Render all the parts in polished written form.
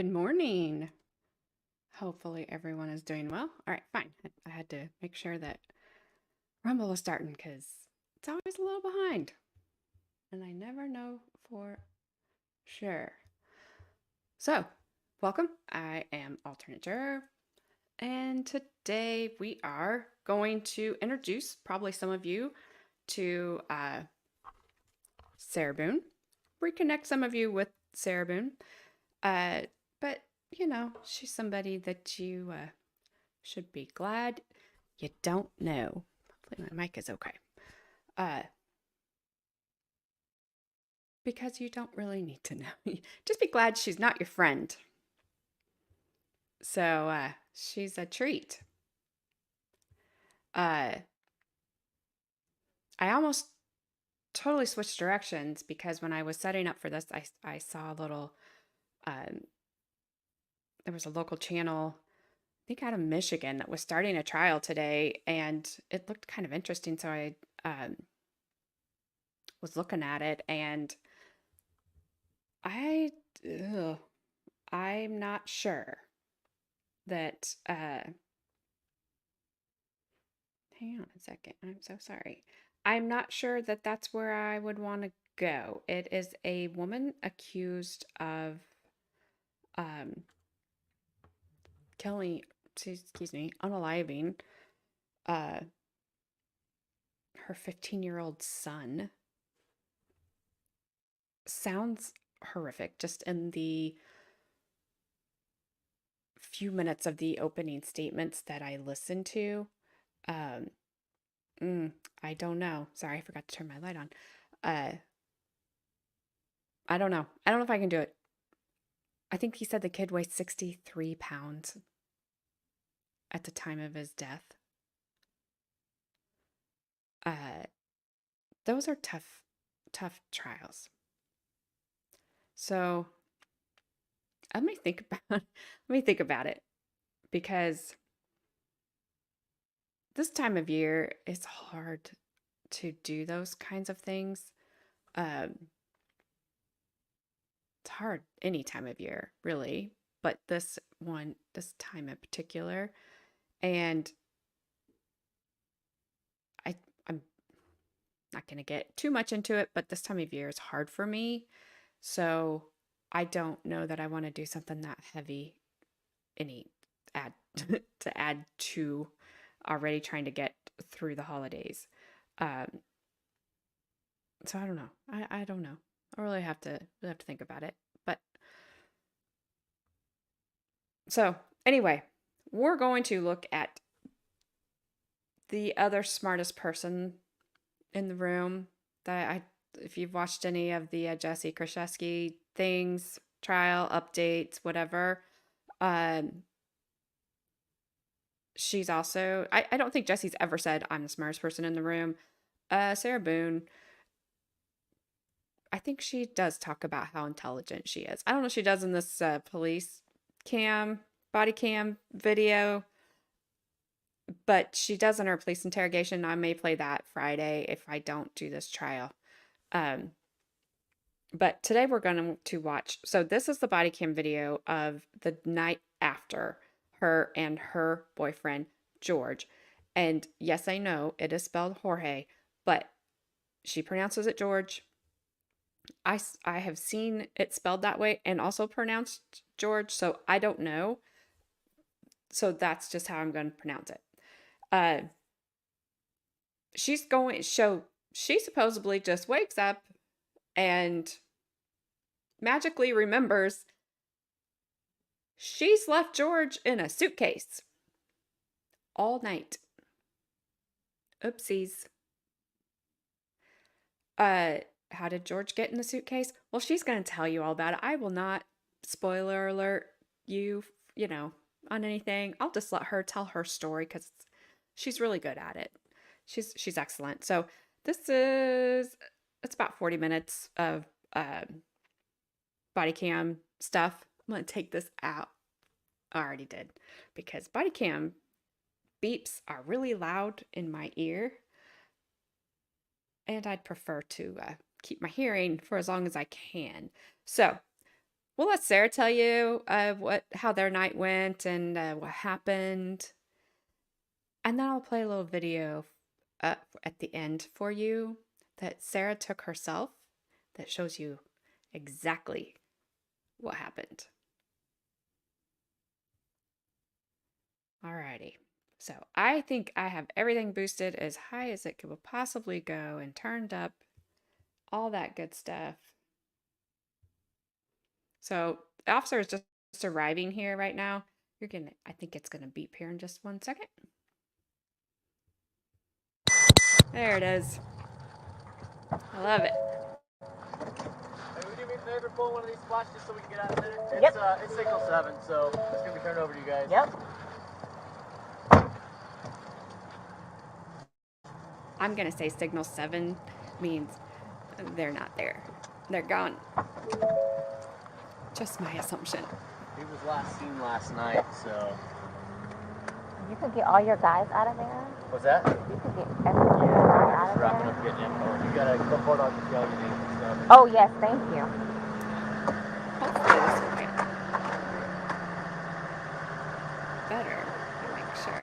Good morning. Hopefully everyone is doing well. All right, fine. I had to make sure that Rumble was starting because it's always a little behind, and I never know for sure. So, welcome. I am Alternate Juror, and today we are going to introduce probably some of you to Sarah Boone, reconnect some of you with Sarah Boone. But she's somebody that you should be glad you don't know. Hopefully my mic is okay. Because you don't really need to know. Just be glad she's not your friend. So she's a treat. I almost totally switched directions because when I was setting up for this, I saw a little, there was a local channel, I think out of Michigan, that was starting a trial today, and it looked kind of interesting. So I was looking at it, and I'm not sure that, hang on a second. I'm so sorry. I'm not sure that that's where I would want to go. It is a woman accused of um, killing, unaliving uh, her 15-year-old son. Sounds horrific just in the few minutes of the opening statements that I listened to. Um, I don't know. Sorry, I forgot to turn my light on. I don't know. I don't know if I can do it. I think he said the kid weighs 63 pounds at the time of his death. Those are tough trials. So let me think about it, because this time of year it's hard to do those kinds of things. It's hard any time of year, really, but this time in particular. And I'm not going to get too much into it, but this time of year is hard for me. So I don't know that I want to do something that heavy, to add to already trying to get through the holidays. So I don't know. I don't know. I really have to think about it. But so anyway, we're going to look at the other smartest person in the room. If you've watched any of the Jesse Kraszewski things, trial updates, whatever, she's also, I don't think Jesse's ever said I'm the smartest person in the room. Sarah Boone, I think she does talk about how intelligent she is. I don't know if she does in this police body cam video, but she does in her police interrogation. I may play that Friday if I don't do this trial. But today we're going to watch. So this is the body cam video of the night after her and her boyfriend, George. And yes, I know it is spelled Jorge, but she pronounces it George. I have seen it spelled that way and also pronounced George, so I don't know. So that's just how I'm going to pronounce it. She supposedly just wakes up and magically remembers she's left George in a suitcase all night. Oopsies. How did George get in the suitcase? Well, she's going to tell you all about it. I will not spoiler alert you on anything. I'll just let her tell her story because she's really good at it. She's excellent. So it's about 40 minutes of body cam stuff. I'm going to take this out. I already did, because body cam beeps are really loud in my ear, and I'd prefer to keep my hearing for as long as I can. So we'll let Sarah tell you how their night went and what happened. And then I'll play a little video at the end for you that Sarah took herself that shows you exactly what happened. Alrighty. So I think I have everything boosted as high as it could possibly go and turned up, all that good stuff. So the officer is just arriving here right now. I think it's gonna beep here in just 1 second. There it is. I love it. Hey, would you do me a favor, pull one of these spots just so we can get out of there? Yep. It's signal 7, so it's gonna be turned over to you guys. Yep. I'm gonna say signal 7 means they're not there. They're gone. Just my assumption. He was last seen last night, so. You could get all your guys out of there. What's that? You could get everyone out of Wrapping there. up getting info. You gotta report on the show you need and stuff. Oh yes, thank you. Hopefully this will get better to make sure.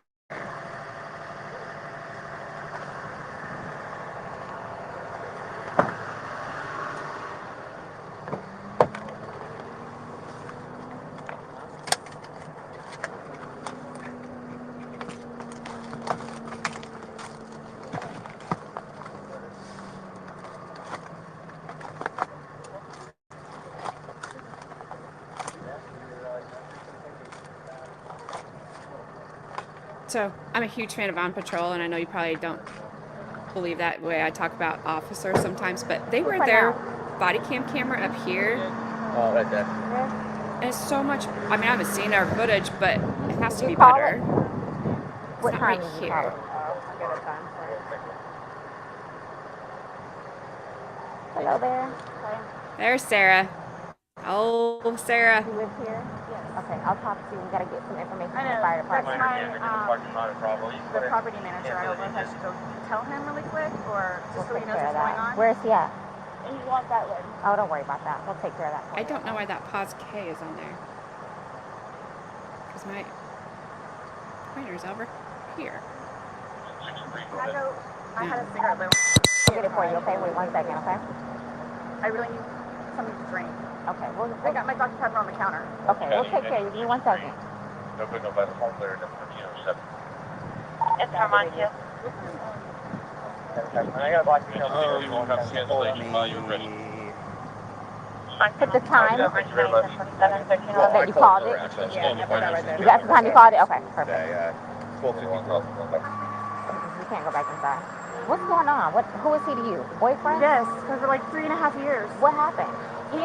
So I'm a huge fan of On Patrol, and I know you probably don't believe that way I talk about officers sometimes, but they were their body camera up here. Oh, right there. And it's so much, I mean, I haven't seen our footage, but it has to be call better. What It's not time right did you here. call it? I'll get a time for it. Hello there. Hi. There's Sarah. Oh, Sarah. You live here? Yes. Okay, I'll talk to you. We gotta get some information from the I know. fire That's department. the property manager. I overheard to go tell him really quick, or just so he We'll take knows care of what's going that. on. Where is he at? And he's walked that way. Oh, don't worry about that. We'll take care of that. I don't know why that pause K is on there. Because my pointer's over here. I had a cigarette, but I'll get it for you, okay? Wait 1 second, okay? I really need something to drink. Okay, I got my Dr. Pepper on the counter. okay, we'll take care of you. Give me 1 second. No good, no by the park there, It's Armando. I gotta watch the show. you won't have to cancel it while you're ready. Put the time Thank you very much. that you called it. Yeah, I put that right there. You got the time you called it? Okay, perfect. Spoke to You can't go back inside. What's going on? Who is he to you? Boyfriend? Yes, for like 3.5 years. What happened? We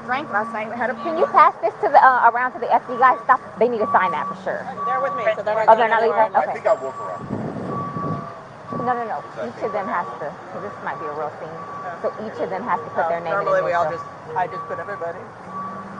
drank last night. We had a. Can you pass this to the around to the SD guys? Stop. They need to sign that for sure. They're with me, so they're Oh, they're not leaving? I Okay. think I'll work around. No. Each of them has to. So this might be a real scene. So each of them has to put their name in. Normally I just put everybody.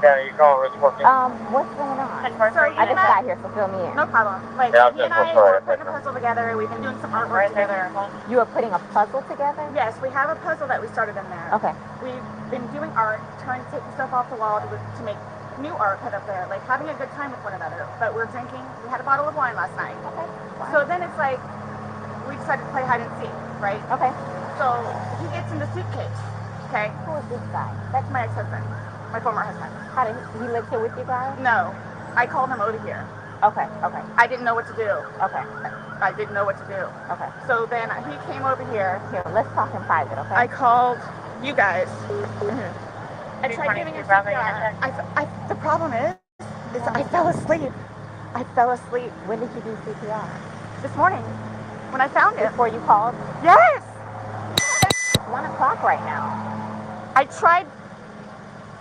Yeah, you calling Rich working? What's going on? So I just got here, so fill me in. No problem. Like, Yeah, I'm he and just I sorry. were putting a puzzle together. We've been doing some artwork together. You are putting a puzzle together? Yes, we have a puzzle that we started in there. Okay. We've been doing art, trying to take stuff off the wall to make new art put up there, like having a good time with one another. But we're drinking. We had a bottle of wine last night. Okay. So then it's like, we decided to play hide and seek, right? Okay. So he gets in the suitcase, okay? Who is this guy? That's my ex-husband, my former husband. How did he live here with you guys? No, I called him over here. Okay. I didn't know what to do. Okay. I didn't know what to do. Okay. So then he came over here. Here, let's talk in private, okay? I called you guys. Mm-hmm. I tried giving him CPR. The problem is I fell asleep. When did you do CPR? This morning when I found him. Before you called? Yes! It's 1 o'clock right now. I tried.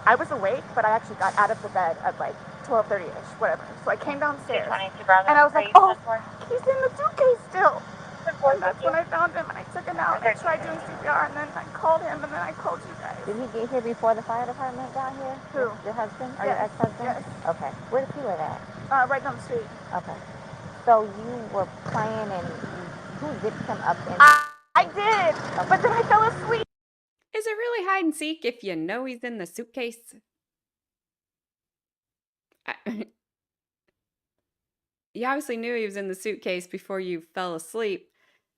I was awake, but I actually got out of the bed at like 12:30ish, whatever. So I came downstairs, and I was like, oh, he's in the suitcase still. And that's when I found him, and I took him out. I tried doing CPR, and then I called him, and then I called you guys. Did he get here before the fire department got here? Who? Your husband? Or Yes. your ex-husband? Yes. Okay. Where does he live at? Right down the street. Okay. So you were playing and who zipped him up in? I did, but then I fell asleep. Is it really hide and seek if you know he's in the suitcase? You obviously knew he was in the suitcase before you fell asleep,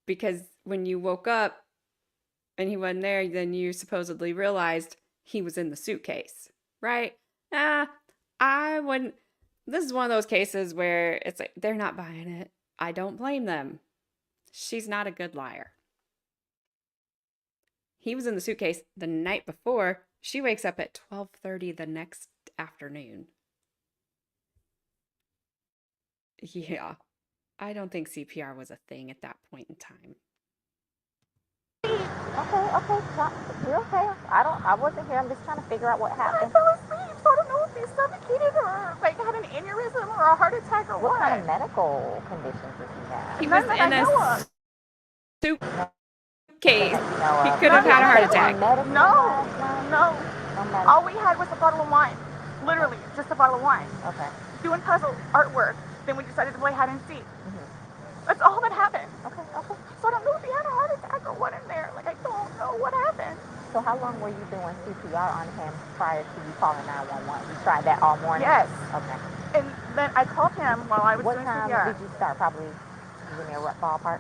because when you woke up and he wasn't there, then you supposedly realized he was in the suitcase, right? I wouldn't. This is one of those cases where it's like they're not buying it. I don't blame them. She's not a good liar. He was in the suitcase the night before. She wakes up at 12:30 the next afternoon. Yeah. I don't think CPR was a thing at that point in time. Okay. You're okay. I wasn't here. I'm just trying to figure out what I happened. fell asleep, so I don't know if he suffocated or like had an aneurysm or a heart attack or What what. kind of medical conditions does he have? He was None that I in know a of. suitcase. You know, He could have had a heart attack. No. All we had was a bottle of wine. Literally, just a bottle of wine. Okay. Doing puzzle artwork. Then we decided to play hide and seek. That's all that happened. Okay. So I don't know if he had a heart attack or what in there. Like, I don't know what happened. So how long were you doing CPR on him prior to you calling 911? You tried that all morning? Yes. Okay. And then I called him while I was What doing time CPR. did you start? Probably, give me a ballpark.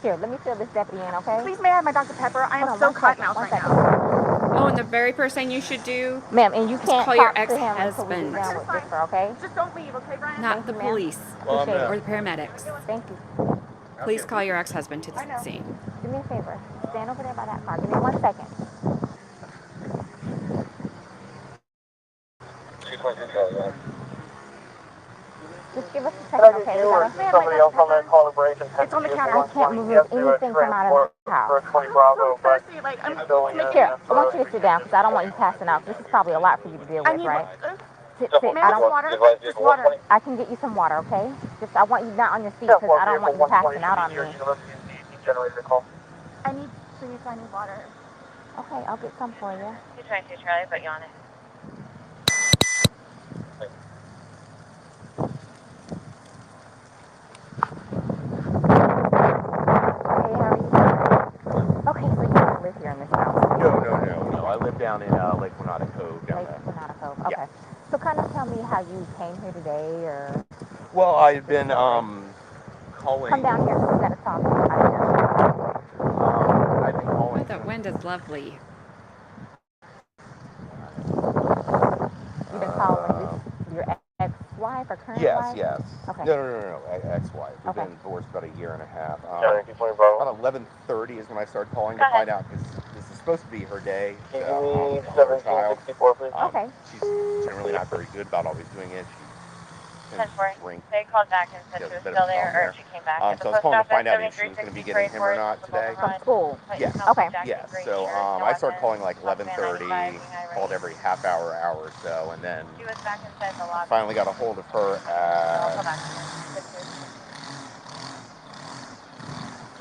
Here, let me fill this deputy in, okay? Please, may I have my Dr. Pepper? I am Hold so on, cut mouth right second. now. Oh, and the very first thing you should do, Ma'am, and you is can't call your talk to him until we ex-husband. get done with this, okay? Just don't leave, okay, Brian? Not the Thank you, ma'am. police Appreciate or it. the paramedics. Thank you. Please call your ex-husband to I know. the scene. Do me a favor. Stand over there by that car. Give me 1 second. Just give us a second, okay? We gotta... Somebody else on that calibration. It's on the counter. I can't move anything from out of the house. For 20 Bravo, but Thirsty, like, I'm Here, I want you to sit down because I don't want you passing out. This is probably a lot for you to deal I with, need right? Sit. Ma'am, I don't... water. Just water. I can get you some water, okay? Just, I want you not on your feet because I don't want you passing out on me. I need water. Okay, I'll get some for you. 222 Charlie, put you on it. Hey, how are you? Okay, so you don't live here in this house? No. I live down in Lake Winata Cove down Lake there. Winata Cove. Okay. Yeah. So kind of tell me how you came here today, or... Well, I've been calling. Come down here because we got to talk. I don't know. I've been Oh, calling. the wind is lovely. You've been calling your ex-wife or current wife? Yes. Okay. No. Ex-wife. We've Okay. been divorced about a year and a half. Charlie 220 Bravo. About 11:30 is when I started calling Go to find ahead. out because this is supposed to be her day. Give So, me her child. 1764, please. Okay. She's generally not very good about always doing it. She tends 10-4. to drink. They called back and said She she has was a bit still of a there, problem or there. she came back. So I was calling to find out if she was going to be getting him or not today. From school. Yes. Okay. Yes. So I started calling like 11:30, called every half hour or so, and then She was back inside the lobby. finally got a hold of her I'll at call back to her.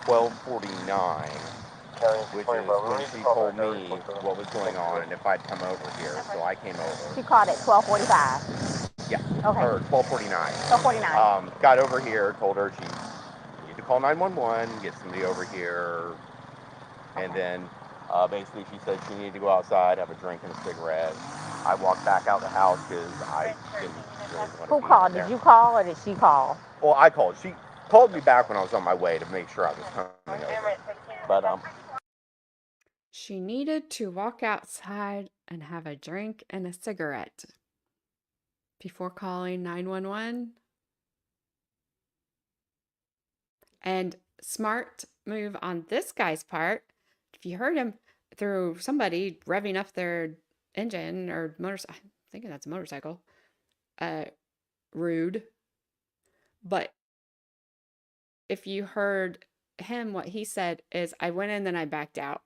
12:49, Charlie which 220 is Bravo. when she told me what was going on and if I'd come over here. So I came over. She called at 12:45. Yeah. Okay. Or 12:49. 12:49. Got over here, told her she needed to call 911, get somebody over here, and then basically she said she needed to go outside, have a drink and a cigarette. I walked back out the house because I didn't really want to Who be called? in there. Did you call or did she call? Well, I called. She called me back when I was on my way to make sure I was coming over. But She needed to walk outside and have a drink and a cigarette before calling 911. And smart move on this guy's part. If you heard him through somebody revving up their engine or motorcycle, I'm thinking that's a motorcycle, rude. But if you heard him, what he said is, I went in, then I backed out.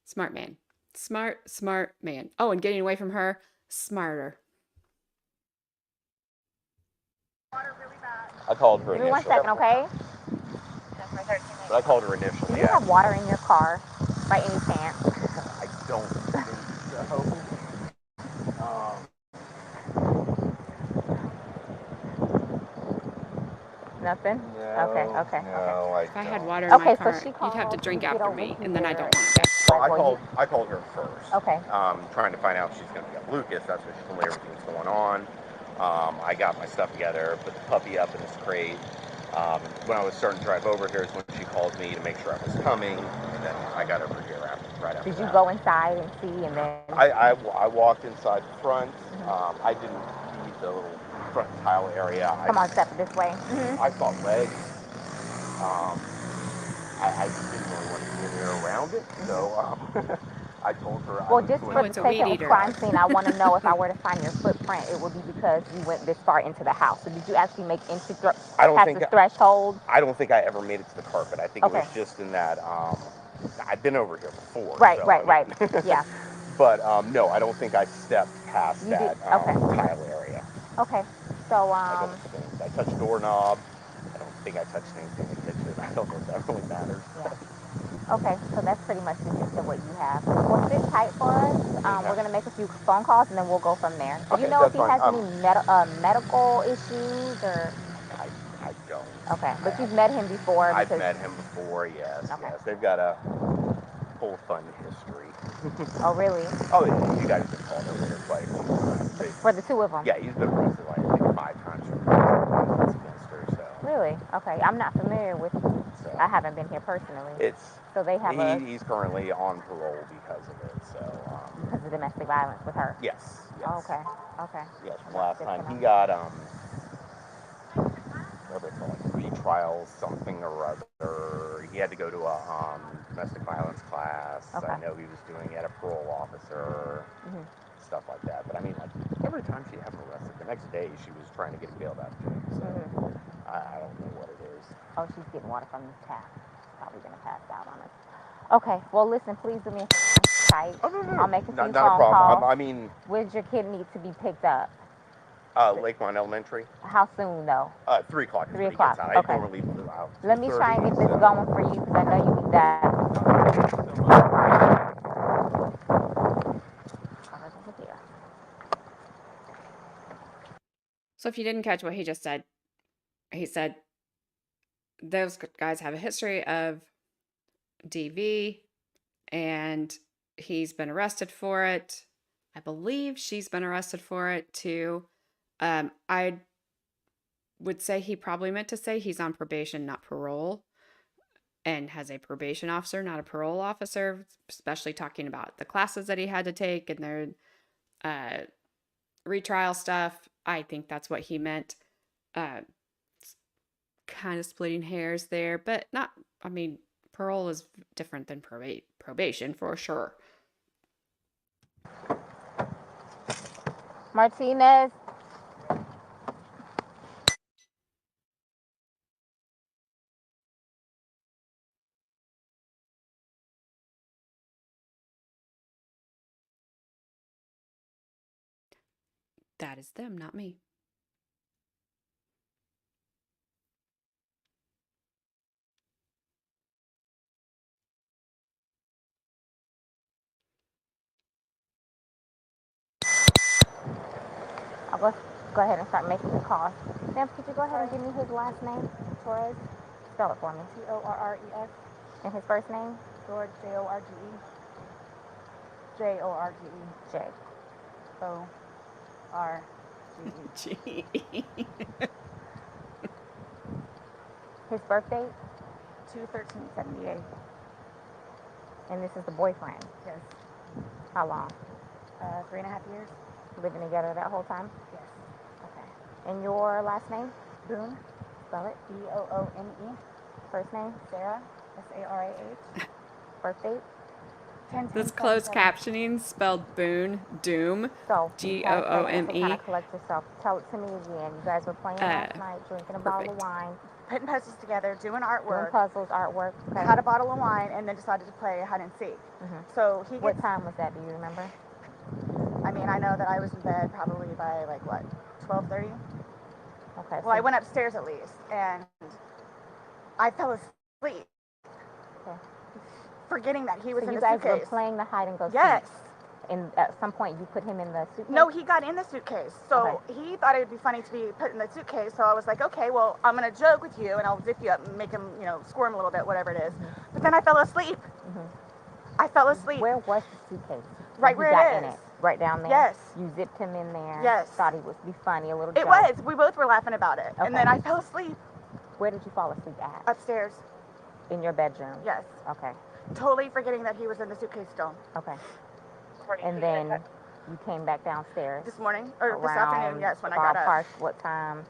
Smart man. Smart man. Oh, and getting away from her, smarter. I called her Give me initially. 1 second, okay? But I called her Do initially. you have water in your car by any chance? I don't think so. Nothing? No, Okay. No, If I had don't. water in my Okay, so car, she you'd have to called drink to get after over me, and then I here. don't want that. Well, I called her first. Okay. Trying to find out if she's going to be at Lucas. That's what she told me everything was going on. I got my stuff together, put the puppy up in this crate. When I was starting to drive over here is when she called me to make sure I was coming, and then I got over here right after Did you that. go inside and see, and then? I walked inside the front. I didn't see the little front tile area. Come on, step this way. I saw legs. I just didn't really want to be in there around it, so I told her. Well, just for the it's a sake weed of eater. crime scene, I want to know if I were to find your footprint, it would be because you went this far into the house. So did you actually make into the threshold? I don't think I ever made it to the carpet. I think Okay. it was just in that. I've been over here before. Right, so, right. Yeah. But no, I don't think I stepped past that tile area. Okay. So I don't think. I touched doorknob. I don't think I touched anything in the kitchen. I don't know if that really matters. Yeah. Okay, so that's pretty much the gist of what you have. Well, sit tight for us. We're going to make a few phone calls, and then we'll go from there. Do you know if he has any medical issues, or? I don't. Okay, but you've met him before? I've met him before, yes. Okay. Yes, they've got a whole fun history. Oh, really? Oh, yeah, you guys have been called over here quite a few times. For the two of them? Yeah, he's been arrested like I think 5 times for violence against her, so. Really? Okay, I'm not familiar with, I haven't been here personally. So they have he's currently on parole because of it, so. Because of domestic violence with her? Yes. Oh, okay. Yes, last time he got, what do they call it, retrial something or other. He had to go to a domestic violence class. Okay. I know he was doing it at a parole officer, stuff like that. But I mean, like, every time she had him arrested, the next day she was trying to get him bailed out of jail. So I don't know what it is. Oh, she's getting water from this tap. Probably gonna pass out on us. Okay, well listen, please do me a tight. Oh, no. I'll make a few phone not a problem. calls. I mean, where does your kid need to be picked up? Lakeline Elementary. How soon though? 3 o'clock. 3 o'clock. I Okay. normally leave out. Let me try and get this going for you because I know you need that. So if you didn't catch what he just said, he said those guys have a history of DV and he's been arrested for it. I believe she's been arrested for it too. I would say he probably meant to say he's on probation, not parole, and has a probation officer, not a parole officer, especially talking about the classes that he had to take and their retrial stuff. I think that's what he meant. Kind of splitting hairs there, but not, I mean, parole is different than probation for sure. Martinez. That is them, not me. I'll go ahead and start making the calls. Sam, could you go ahead and give me his last name? Torres. Spell it for me. Torres. And his first name? George, Jorge. Jorge. Gee. His birth date? 2/13/78. And this is the boyfriend? Yes. How long? 3.5 years. Living together that whole time? Yes. Okay. And your last name? Boone. Spell it. Boone. First name? Sarah. Sarah. Birth date? This closed captioning spelled Boone, Doom, So, Goome. kind of collect yourself. Tell it to me again. You guys were playing last night, drinking a bottle of wine. Putting puzzles together, doing artwork. Doing puzzles, artwork. Okay. Had a bottle of wine and then decided to play hide and seek. So he gets, what time was that? Do you remember? I mean, I know that I was in bed probably by like what, 12:30. Okay. Well, I went upstairs at least, and I fell asleep. Okay. Forgetting that he was so in you the guys suitcase. were playing the hide and go seek. Yes. And at some point you put him in the suitcase? No, he got in the suitcase. So he thought it would be funny to be put in the suitcase. So I was like, okay, well, I'm going to joke with you and I'll zip you up and make him, you know, squirm a little bit, whatever it is. But then I fell asleep. I fell asleep. Where was the suitcase? Right where it is. right down there? Yes. You zipped him in there? Yes. Thought he would be funny, a little It joke? was. We both were laughing about it. Okay. And then I fell asleep. Where did you fall asleep at? Upstairs. In your bedroom? Yes. Okay. Totally forgetting that he was in the suitcase still. Okay. And then you came back downstairs? This morning? Or this afternoon, yes, when I got up. Ballpark, what time?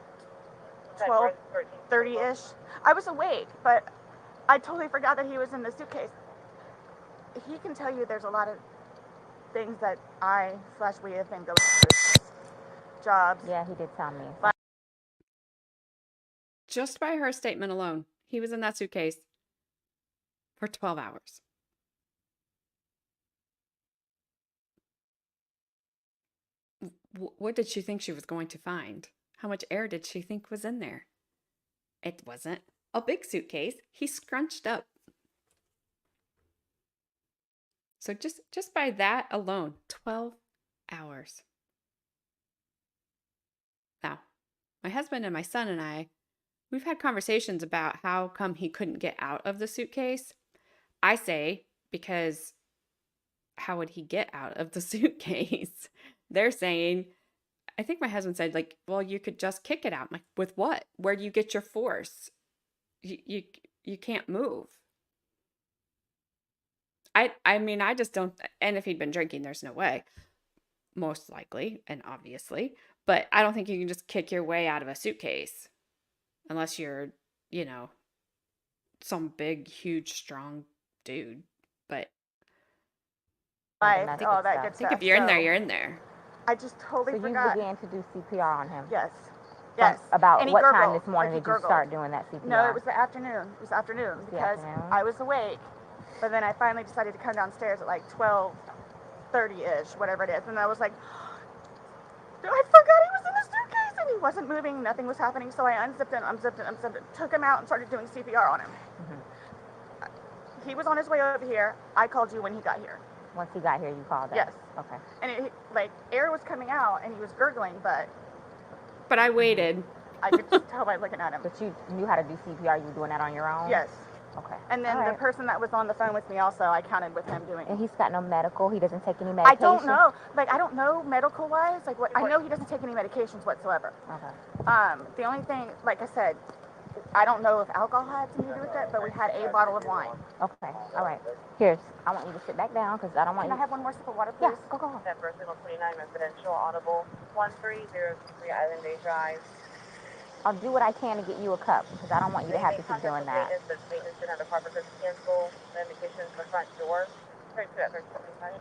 12:30-ish. I was awake, but I totally forgot that he was in the suitcase. He can tell you there's a lot of things that we have been going through. Jobs. Yeah, he did tell me. Just by her statement alone, he was in that suitcase for 12 hours. What did she think she was going to find? How much air did she think was in there? It wasn't a big suitcase. He scrunched up. So just by that alone, 12 hours. Now, my husband and my son and I, we've had conversations about how come he couldn't get out of the suitcase. I say, because how would he get out of the suitcase? They're saying, I think my husband said, like, well, you could just kick it out. I'm like, with what? Where do you get your force? You can't move. I mean, I just don't, and if he'd been drinking, there's no way. Most likely, and obviously. But I don't think you can just kick your way out of a suitcase. Unless you're, some big, huge, strong dude. But I think if you're in there, you're in there. I just totally forgot. So you began to do CPR on him? Yes. Yes. About what time this morning did you start doing that CPR? No, it was the afternoon. It was afternoon because I was awake, but then I finally decided to come downstairs at like 12:30-ish, whatever it is, and I was like, I forgot he was in the suitcase, and he wasn't moving, nothing was happening, so I unzipped it, took him out and started doing CPR on him. Mm-hmm. He was on his way over here. I called you when he got here. Once he got here, you called us? Yes. Okay. And air was coming out, and he was gurgling, but I waited. I could just tell by looking at him. But you knew how to do CPR. You were doing that on your own? Yes. Okay. And then the person that was on the phone with me also, I counted with him doing. And he's got no medical? He doesn't take any medication? I don't know. I don't know medical-wise. I know he doesn't take any medications whatsoever. Okay. The only thing, like I said, I don't know if alcohol had something to do with it, but we had a bottle of wine. Okay. All right. Here, I want you to sit back down because I don't want Can I have one more sip of water, please? Yeah, go. That first 29 residential audible 1303 Island Bay Drive. I'll do what I can to get you a cup because I don't want you to have to keep doing that. The maintenance should have the proper cancel the indications of the front door. Right to that 1325.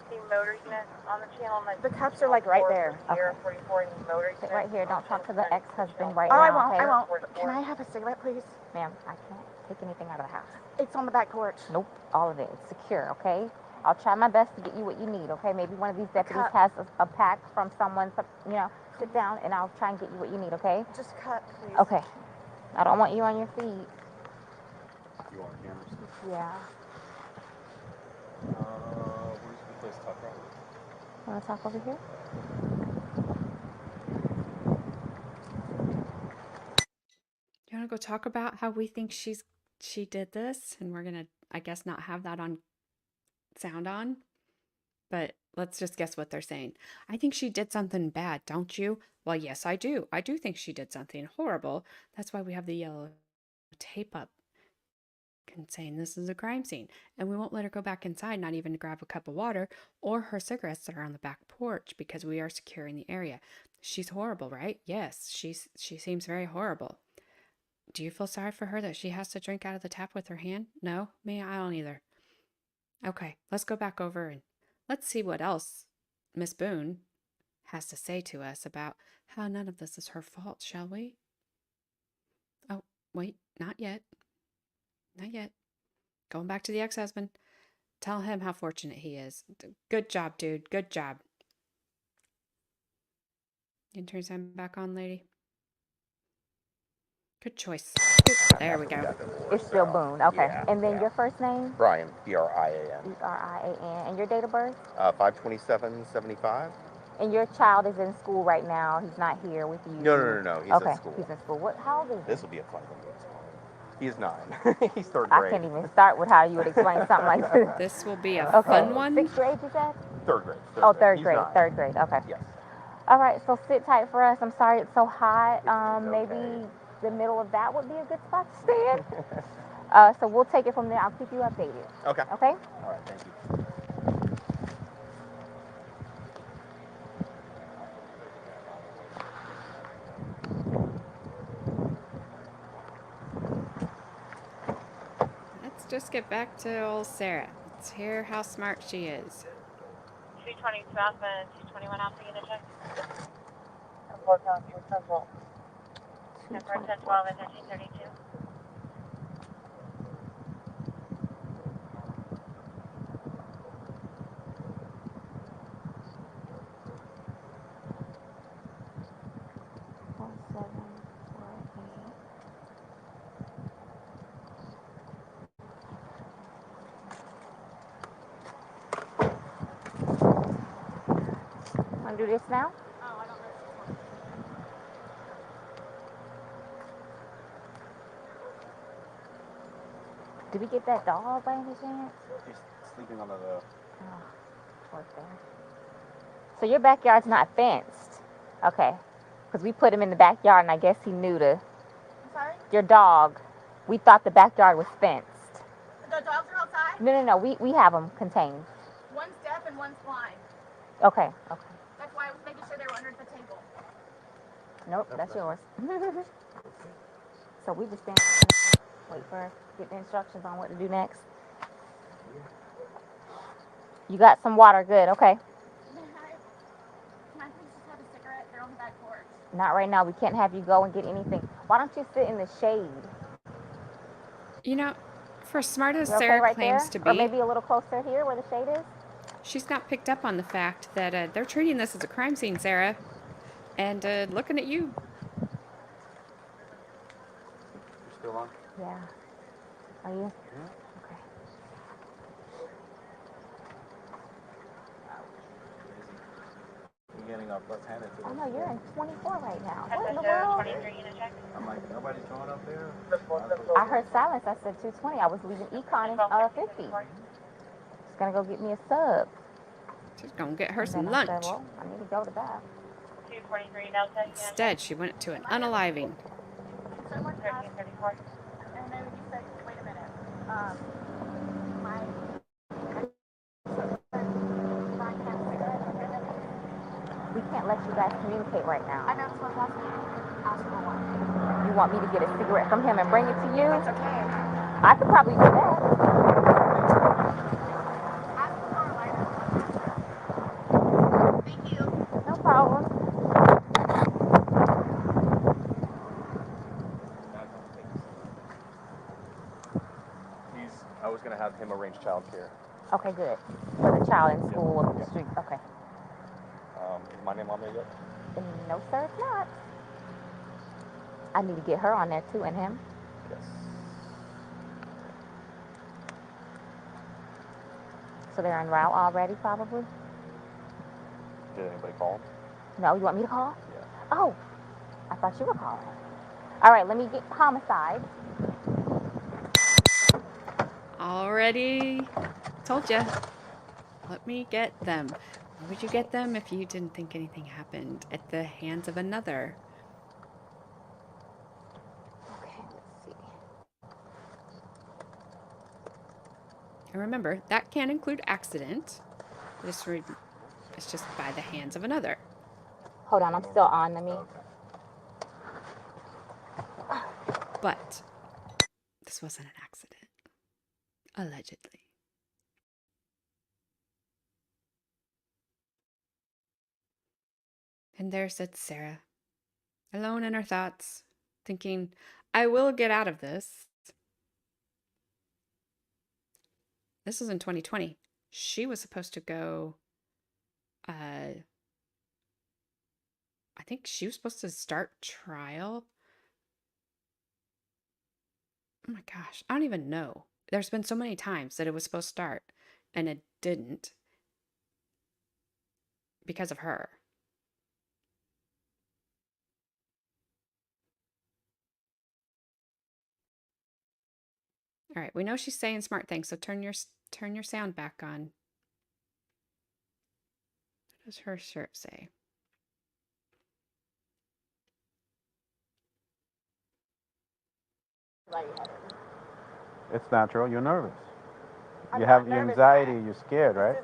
The motor unit on the channel. The cups are right there. Okay. 44 motor sit right here. Don't talk to the ex-husband right now. Oh, I won't. Can I have a cigarette, please? Ma'am, I can't take anything out of the house. It's on the back porch. Nope, all of it. It's secure, okay? I'll try my best to get you what you need, okay? Maybe one of these deputies has a pack from someone, sit down and I'll try and get you what you need, okay? Just cut, please. Okay. I don't want you on your feet. You want cameras? Yeah. Where's the place to talk about? Want to talk over here? You want to go talk about how we think she did this? And we're going to, I guess, not have that on sound on. But let's just guess what they're saying. I think she did something bad, don't you? Well, yes, I do. I do think she did something horrible. That's why we have the yellow tape up saying this is a crime scene. And we won't let her go back inside, not even to grab a cup of water or her cigarettes that are on the back porch because we are securing the area. She's horrible, right? Yes, she seems very horrible. Do you feel sorry for her that she has to drink out of the tap with her hand? No? Me, I don't either. Okay, let's go back over and let's see what else Miss Boone has to say to us about how none of this is her fault, shall we? Oh, wait, not yet. Not yet. Going back to the ex-husband. Tell him how fortunate he is. Good job, dude. Good job. You can turn your sound back on, lady. Good choice. There we go. It's still Boone. Okay. Yeah, and then your first name? Brian. B-R-I-A-N. B-R-I-A-N. And your date of birth? 5/27/75. And your child is in school right now. He's not here with you. No. He's at school. He's in school. How old is he? This will be a fun one. He's 9. He's 3rd I grade. can't even start with how you would explain something like this. This will be a Okay. fun one. 6th grade, you said? 3rd grade. Oh, 3rd He's grade. 9. 3rd grade. Okay. Yes. All right. So sit tight for us. I'm sorry it's so hot. Maybe okay. the middle of that would be a good spot to stand. So we'll take it from there. I'll keep you updated. Okay. Okay? All right. Thank you. Let's just get back to old Sarah. Let's hear how smart she is. 220 southbound, 221 Alpha unit check. 4 County, Central. 10 4 10 12 and 1332. Want to do this now? Oh, I don't know. Did we get that dog by any chance? He's sleeping under the. Oh, poor thing. So your backyard's not fenced? Okay. Because we put him in the backyard and I guess he knew to. I'm sorry? Your dog, we thought the backyard was fenced. The dogs are outside? No. We have them contained. One's deaf and one's blind. Okay. That's why I was making sure they were under the table. Nope, that's yours. So we just stand, wait for get the instructions on what to do next. You got some water, good, okay. Can I please just have a cigarette? They're on the back porch. Not right now, we can't have you go and get anything. Why don't you sit in the shade? You know, for smart as You okay Sarah right claims there? to Or be, maybe a little closer here where the shade is? she's not picked up on the fact that they're treating this as a crime scene, Sarah. And looking at you. You're still on? Yeah. Are you? Yeah. Okay. You're getting up left-handed to Oh no, you're in 24 right now. What in the SSO world? 23 unit check. I'm like, nobody's going up there? I heard silence. I said 220. I was leaving Econ in 50. Just gonna go get me a sub. She's gonna get her And some then I lunch. said, well, I need to go to that. 243 Delta unit check. Instead, she went to an unaliving. Someone asked, 1334. and then you said, wait a minute. My We can't let you guys communicate right I now. know it's supposed to ask for one. You want me to get a cigarette from him and bring it to you? That's okay. I could probably do that. Ask for a lighter. Thank you. No problem. I was gonna have him arrange childcare. Okay, good. For the child in school up the street. Okay. Is my name on there yet? No, sir, it's not. I need to get her on there too, and him. Yes. So they're en route already, probably? Did anybody call him? No, you want me to call? Yeah. Oh, I thought you were calling. All right, let me get homicide. Already told ya. Let me get them. Why would you get them if you didn't think anything happened at the hands of another? Okay, let's see. And remember, that can include accident. It's just by the hands of another. Hold on, I'm still on. Let me. But this wasn't an accident. Allegedly. And there sits Sarah, alone in her thoughts, thinking, I will get out of this. This was in 2020. She was supposed to go, I think she was supposed to start trial. Oh my gosh, I don't even know. There's been so many times that it was supposed to start and it didn't because of her. All right, we know she's saying smart things, so turn your sound back on. What does her shirt say? It's natural. You're nervous. I'm You not have your nervous, anxiety. Brian. You're scared, right?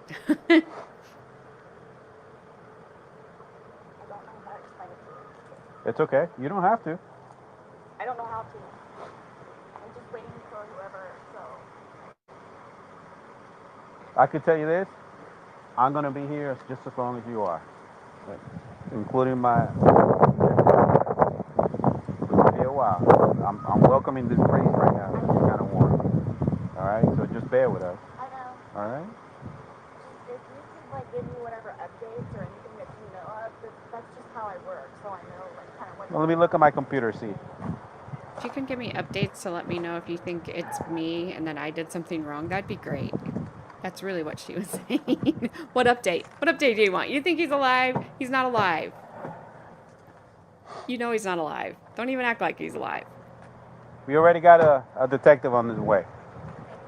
I don't know how to explain it to you. It's okay. You don't have to. I don't know how to. I'm just waiting for whoever, so. I could tell you this. I'm gonna be here just as long as you are, including my. It'll be a while. I'm welcoming this breeze right now. It's kind of warm. All right. So just bear with us. I know. All right. If you could, like, give me whatever updates or anything that you know of, that's just how I work, so I know, like, kind of what. Well, let me look at my computer. See. If you can give me updates to let me know if you think it's me and that I did something wrong, that'd be great. That's really what she was saying. What update? What update do you want? You think he's alive? He's not alive. You know he's not alive. Don't even act like he's alive. We already got a detective on his way.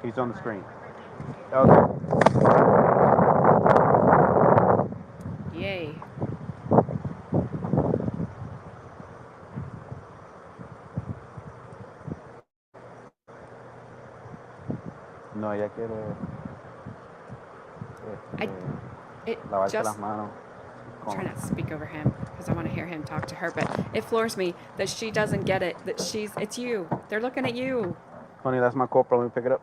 He's on the screen. Okay. Yay. No, ella quiere. Lavarse las manos. Try not to speak over him because I want to hear him talk to her, but it floors me that she doesn't get it, that it's you. They're looking at you. Honey, that's my corporal. Let me pick it up.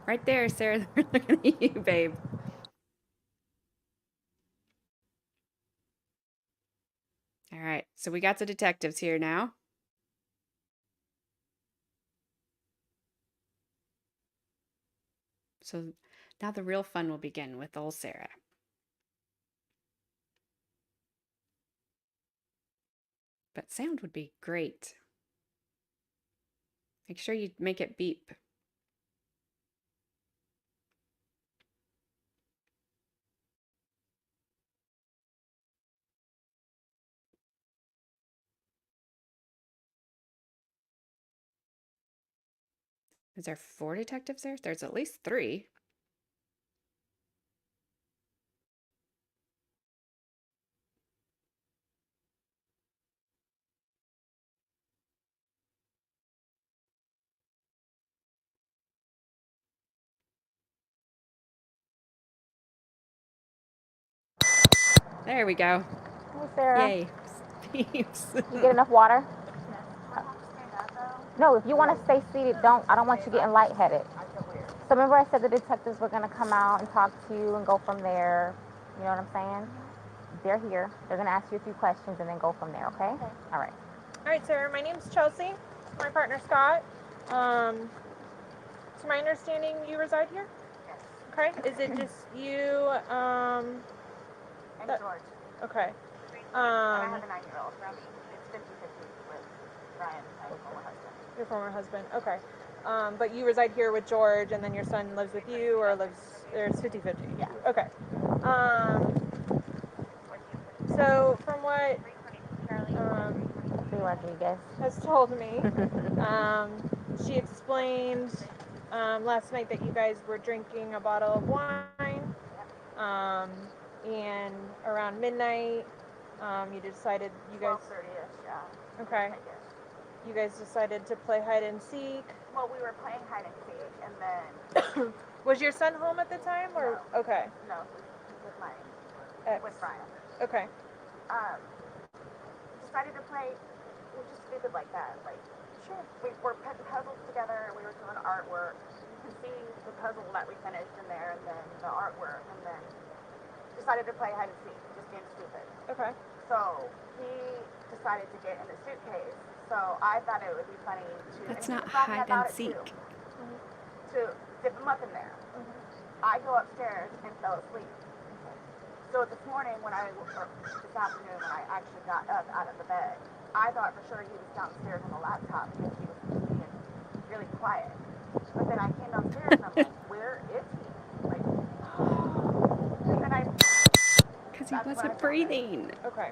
Right there, Sarah. They're looking at you, babe. All right, so we got the detectives here now. So now the real fun will begin with old Sarah. But sound would be great. Make sure you make it beep. Is there 4 detectives there? There's at least 3. There we go. Hey, Sarah. Yay. Beeps. You get enough water? No, if you want to stay seated, I don't want you getting lightheaded. So remember I said the detectives were going to come out and talk to you and go from there. You know what I'm saying? They're here. They're going to ask you a few questions and then go from there, okay? All right. All right, Sarah, my name's Chelsea. My partner, Scott. To my understanding, you reside here? Yes. Okay. Is it just you, And George. Okay. And I have a 9-year-old. It's 50-50 with Brian, my former husband. Your former husband. Okay. But you reside here with George, and then your son lives with you, or it's 50-50? Yeah. Okay. So from what Rodriguez has told me, she explained last night that you guys were drinking a bottle of wine, and around midnight, you decided you guys. 12:30ish, yeah. Okay. You guys decided to play hide and seek. Well, we were playing hide and seek, and then. Was your son home at the time, or No. okay? No, with my Ex. with Brian. Okay. Decided to play. We're just stupid like that. Like, sure. We were putting puzzles together. We were doing artwork. You can see the puzzle that we finished in there, and then the artwork, and then decided to play hide and seek, just being stupid. Okay. So he decided to get in the suitcase. So I thought it would be funny to. That's and he not was talking hide about and it too, seek. to dip him up in there. I go upstairs and fell asleep. So this morning or this afternoon when I actually got up out of the bed, I thought for sure he was downstairs on the laptop because he was being really quiet. But then I came downstairs and I'm like, where is he? Like, and then Because he wasn't breathing. Okay.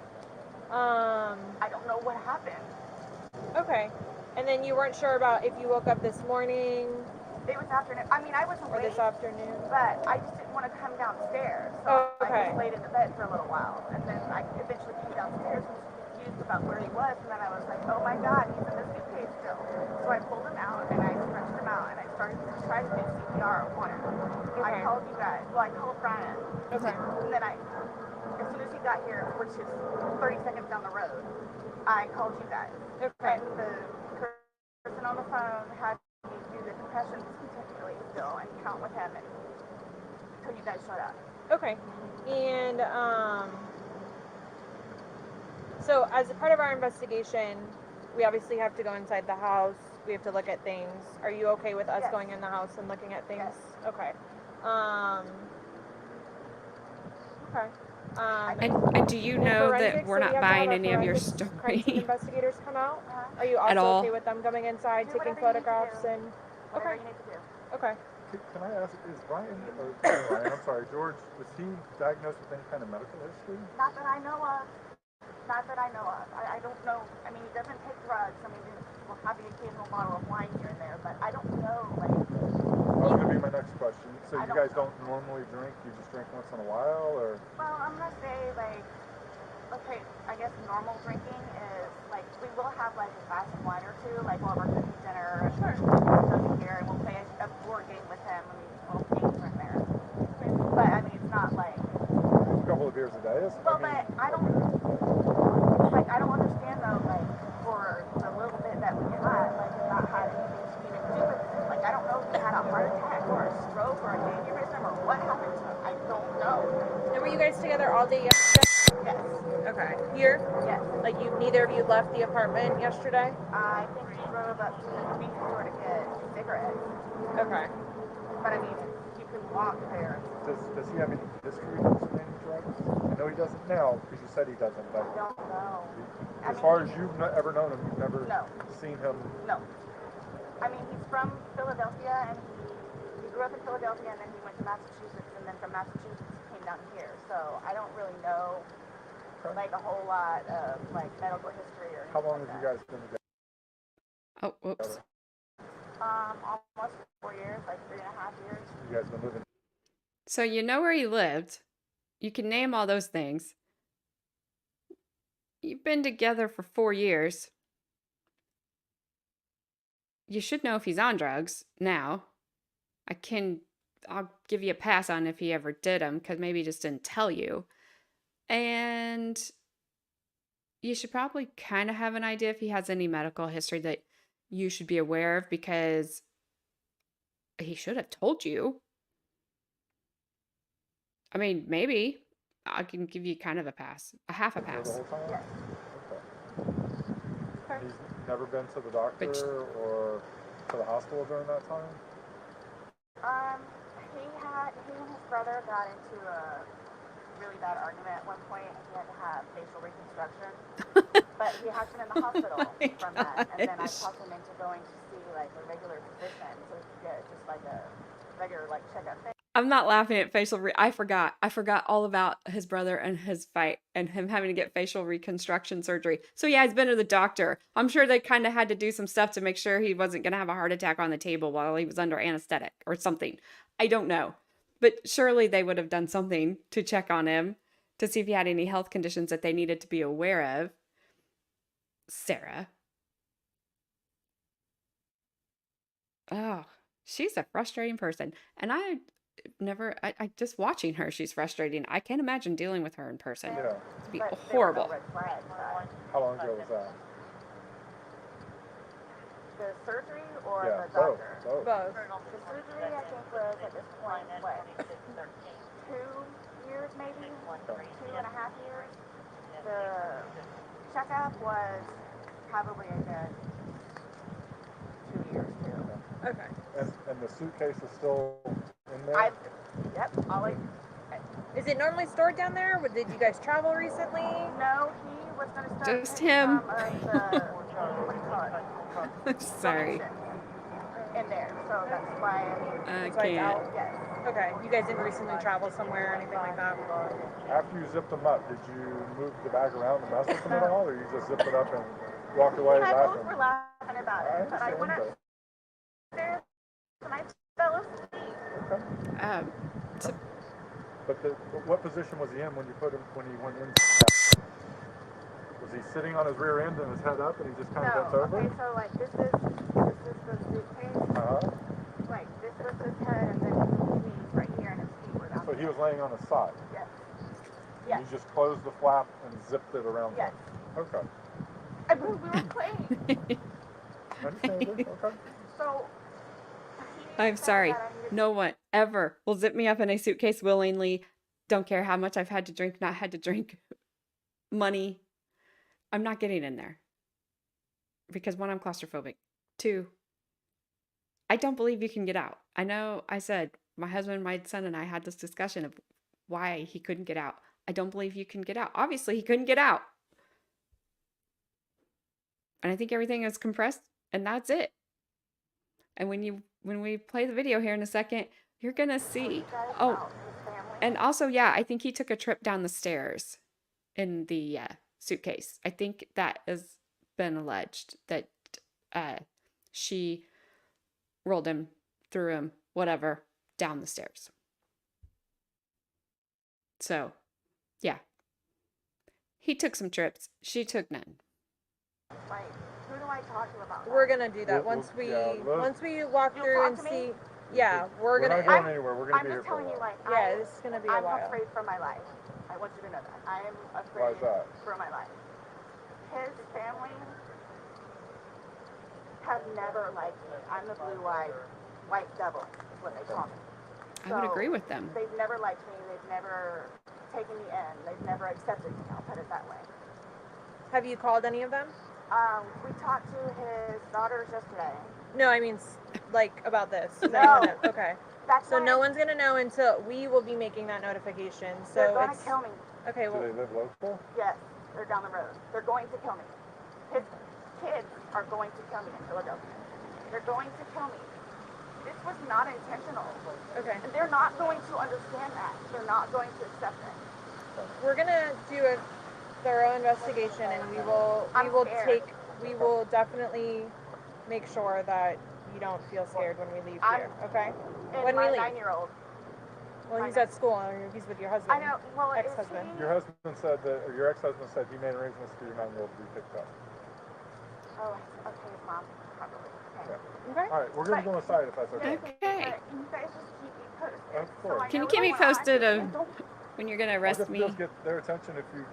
I don't know what happened. Okay. And then you weren't sure about if you woke up this morning It was afternoon. I mean, I was or awake, this afternoon. but I just didn't want to come downstairs. So Okay. I just laid in the bed for a little while. And then I eventually came downstairs and was confused about where he was. And then I was like, oh my God, he's in the suitcase still. So I pulled him out and I stretched him out and I started to try to do CPR on him. I called you guys. Well, I called Brian. Okay. And then as soon as he got here, which is 30 seconds down the road, I called you guys. Okay. And the person on the phone had me do the compressions continually still and count with him until you guys showed up. Okay. And so as a part of our investigation, we obviously have to go inside the house. We have to look at things. Are you okay with us Yes. going in the house and looking at things? Yes. Okay. Okay. And do you know that we're not buying any of your crime story scene investigators come out? Are you also at all? okay with them coming inside, Do taking whatever you need to photographs do. and? Whatever Okay. you need to do. Okay. Can I ask, is Brian, I'm sorry, George, was he diagnosed with any kind of medical history? Not that I know of. Not that I know of. I don't know. I mean, he doesn't take drugs. I mean, we'll have the occasional bottle of wine here and there, but I don't know, like, That was going to be my next question. So I you guys don't normally drink? You just drink once in a while, or? well, I'm going to say, like, okay, I guess normal drinking is, like, we will have, like, a glass of wine or two, like, while we're cooking dinner. Sure. We'll here, and we'll play a board game with him. I mean, little games right there. But, I mean, it's not, like... A couple of beers a day? Well, but I don't understand, though, like, for the little bit that we had, like, if that had anything to even do with it. Like, I don't know if he had a heart attack or a stroke or an aneurysm or what happened to him. I don't know. And were you guys together all day yesterday? Yes. Okay. Here? Yes. Like neither of you left the apartment yesterday? I think he drove up to the convenience store to get cigarettes. Okay. But I mean, you can walk there. Does he have any history of using any drugs? I know he doesn't now, because you said he doesn't, but... I don't know. As far as you've ever known him, you've never seen him... No. I mean, he's from Philadelphia, and he grew up in Philadelphia, and then he went to Massachusetts, and then from Massachusetts he came down here. So I don't really know, like, a whole lot of, like, medical history or anything. How long like have you guys been together? Oh, whoops. Almost 4 years, like 3.5 years. You guys been living... So you know where he lived. You can name all those things. You've been together for 4 years. You should know if he's on drugs now. I'll give you a pass on if he ever did them, because maybe he just didn't tell you. And you should probably kind of have an idea if he has any medical history that you should be aware of, because he should have told you. I mean, maybe. I can give you kind of a pass. A half a The pass. whole time? Yes. Okay. He's never been to the doctor or to the hospital during that time? He and his brother got into a really bad argument at one point, and he had to have facial reconstruction. But he had been in the hospital from that, and then I talked him into going to see, like, a regular physician so he could get just, like, a regular, like, checkup thing. I'm not laughing at I forgot all about his brother and his fight and him having to get facial reconstruction surgery. So yeah, he's been to the doctor. I'm sure they kind of had to do some stuff to make sure he wasn't going to have a heart attack on the table while he was under anesthetic or something. I don't know. But surely they would have done something to check on him to see if he had any health conditions that they needed to be aware of. Sarah. Oh, she's a frustrating person. And I just watching her, she's frustrating. I can't imagine dealing with her in person. Yeah. It'd be But horrible. there were no red flags. How long ago was that? The surgery or Yeah, the doctor? both. Both. The surgery, I think, was at this point, what, 2 years maybe? 2.5 years? The checkup was probably a good 2 years too. Okay. And the suitcase is still in there? Yep, Is it normally stored down there? Did you guys travel recently? no, he was going to start Just taking him. some of the, what do you call it? Sorry. In there, so that's why I It's like can't. out. yes. Okay. You guys didn't recently travel somewhere or anything like that? After you zipped them up, did you move the bag around and mess with them at all, or you just zipped it up and walked away He and I both laughing? were laughing about it, but I went upstairs and I fell asleep. Okay. So, But what position was he in when you put him, when he went in? Was he sitting on his rear end and his head up and he just kind of bent over? Okay, so like this is the suitcase. Like this was his head and then his knees right here and his feet were down. So he was laying on his side? Yes. Yes. You just closed the flap and zipped it around Yes. him? Okay. I mean, we were playing. Understandable. Okay. So I'm sorry. No one ever will zip me up in a suitcase willingly. Don't care how much I've had to drink, not had to drink, money. I'm not getting in there. Because one, I'm claustrophobic. Two, I don't believe you can get out. I know I said my husband, my son, and I had this discussion of why he couldn't get out. I don't believe you can get out. Obviously, he couldn't get out. And I think everything is compressed, and that's it. And when we play the video here in a second, you're gonna see. Oh, and also, yeah, I think he took a trip down the stairs in the suitcase. I think that has been alleged that she rolled him, threw him, whatever, down the stairs. So, yeah. He took some trips. She took none. Like, who do I talk to about that? We're gonna do that once we walk through and see. Yeah, we're not gonna. going anywhere. We're gonna I'm be here just for a telling you, while. like, Yeah, this is gonna be a while. I'm afraid for my life. I want you to know that. I am Why afraid is that? for my life. His family have never liked me. I'm the blue-eyed white devil, is what they call me. I would agree with them. They've never liked me. They've never taken me in. They've never accepted me. I'll put it that way. Have you called any of them? We talked to his daughters yesterday. No, I mean, like, about this. No. Okay. That's So no one's gonna know until we will be making that notification. So they're going to kill me. Okay. Well. Do they live local? Yes, they're down the road. They're going to kill me. His kids are going to kill me in Philadelphia. They're going to kill me. This was not intentional. Okay. And they're not going to understand that. They're not going to accept it. We're gonna do a thorough investigation, and we will definitely make sure that you don't feel scared when we leave here. Okay. And When we my leave. 9-year-old. Well, he's at school. He's with your husband. I know. Well, ex-husband. Your husband said that, or your ex-husband said he made arrangements for your 9-year-old to be picked up. Oh, okay, Mom. Probably. Okay. Yeah. Okay. All right, we're going to go inside if that's okay. Okay. Can you guys just keep me posted? Of course. Can you keep me posted of when you're gonna arrest me? Just get their attention if you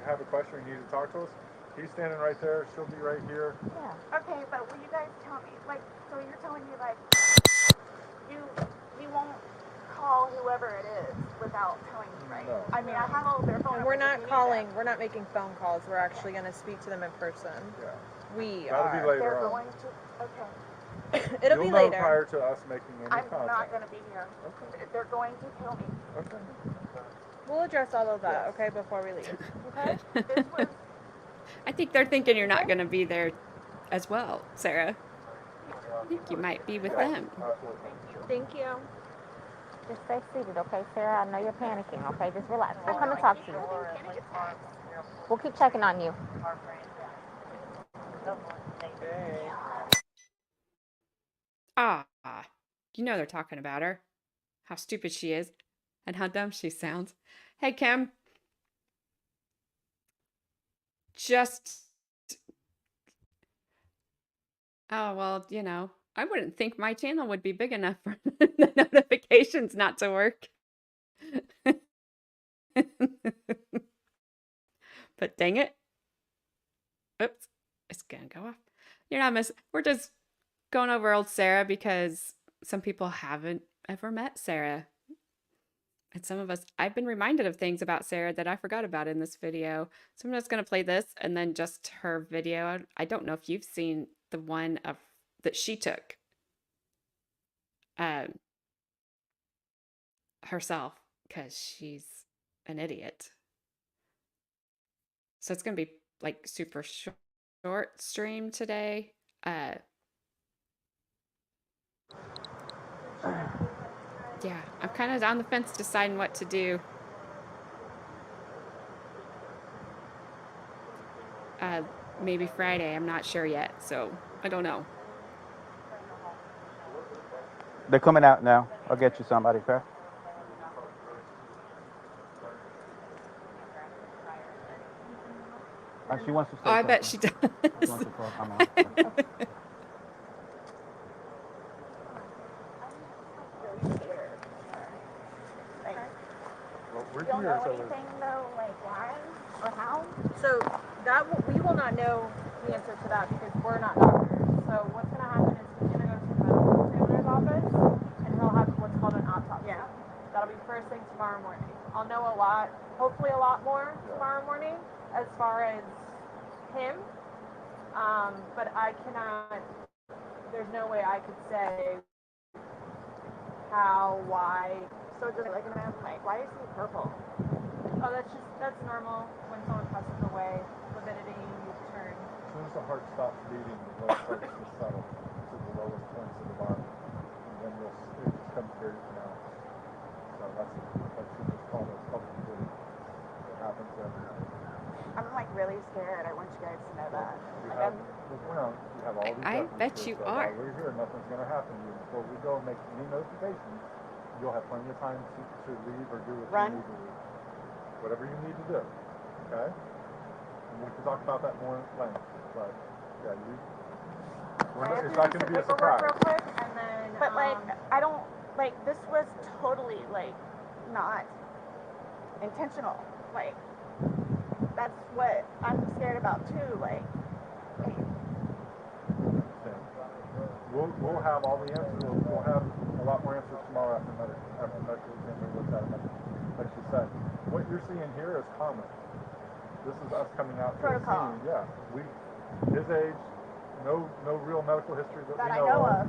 have a question or you need to talk to us. He's standing right there. She'll be right here. Yeah. Okay, but will you guys tell me, like, so you're telling me, like, you won't call whoever it is without telling me, right? No. I mean, I have all their phone And numbers. we're not calling. We're not making phone calls. We're actually gonna speak to them in person. Yeah. We That'll are. be later They're on. going to. Okay. It'll You'll be know later. prior to us making any I'm contact. not going to be here. Okay. They're going to kill me. Okay. We'll address all of that, okay, before we leave. Okay? This was. I think they're thinking you're not gonna be there as well, Sarah. I think you might be with them. Thank you. Just stay seated, okay, Sarah? I know you're panicking, okay? Just relax. We'll come and talk to you. We'll keep checking on you. Ah, you know they're talking about her. How stupid she is. And how dumb she sounds. Hey, Kim. Oh, well, you know, I wouldn't think my channel would be big enough for the notifications not to work. But dang it. Oops, it's gonna go off. You're not we're just going over old Sarah because some people haven't ever met Sarah. And some of us, I've been reminded of things about Sarah that I forgot about in this video. So I'm just going to play this and then just her video. I don't know if you've seen the one that she took herself because she's an idiot. So it's going to be like super short stream today. Yeah, I'm kind of on the fence deciding what to do. maybe Friday. I'm not sure yet, so I don't know. They're coming out now. I'll get you somebody, okay? She wants to say Oh, I something. bet she She does. wants to talk. Come on. Well, we're You don't here, know so anything though, like why or how? So we will not know the answer to that because we're not doctors. So what's going to happen is he's going to go to the medical examiner's office and he'll have what's called an autopsy. Yeah. That'll be first thing tomorrow morning. I'll know a lot, hopefully a lot more tomorrow morning as far as him. But I cannot, there's no way I could say how, why. So just like why is he purple? Oh, that's normal when someone passes away. Lividity turn. as soon as the heart stops beating, the blood starts to settle to the lowest points of the body, and then it just becomes very pronounced. So that's just called a public bleed. It happens every night. I'm like really scared. I want you guys to know that. You have all these I bet references, you so are. while we're here, nothing's going to happen to you. Before we go and make any notifications, you'll have plenty of time to leave or do what you need to do. Whatever you need to do, okay? And we can talk about that more in length, but yeah, it's not going to be a surprise. Real quick, and then, But I don't this was totally not intentional. That's what I'm scared about too. We'll have all the answers. We'll have a lot more answers tomorrow after medical examiner looks at it. Like she said, what you're seeing here is common. This is us coming out to the scene. Yeah, his age, no real medical history that we know of.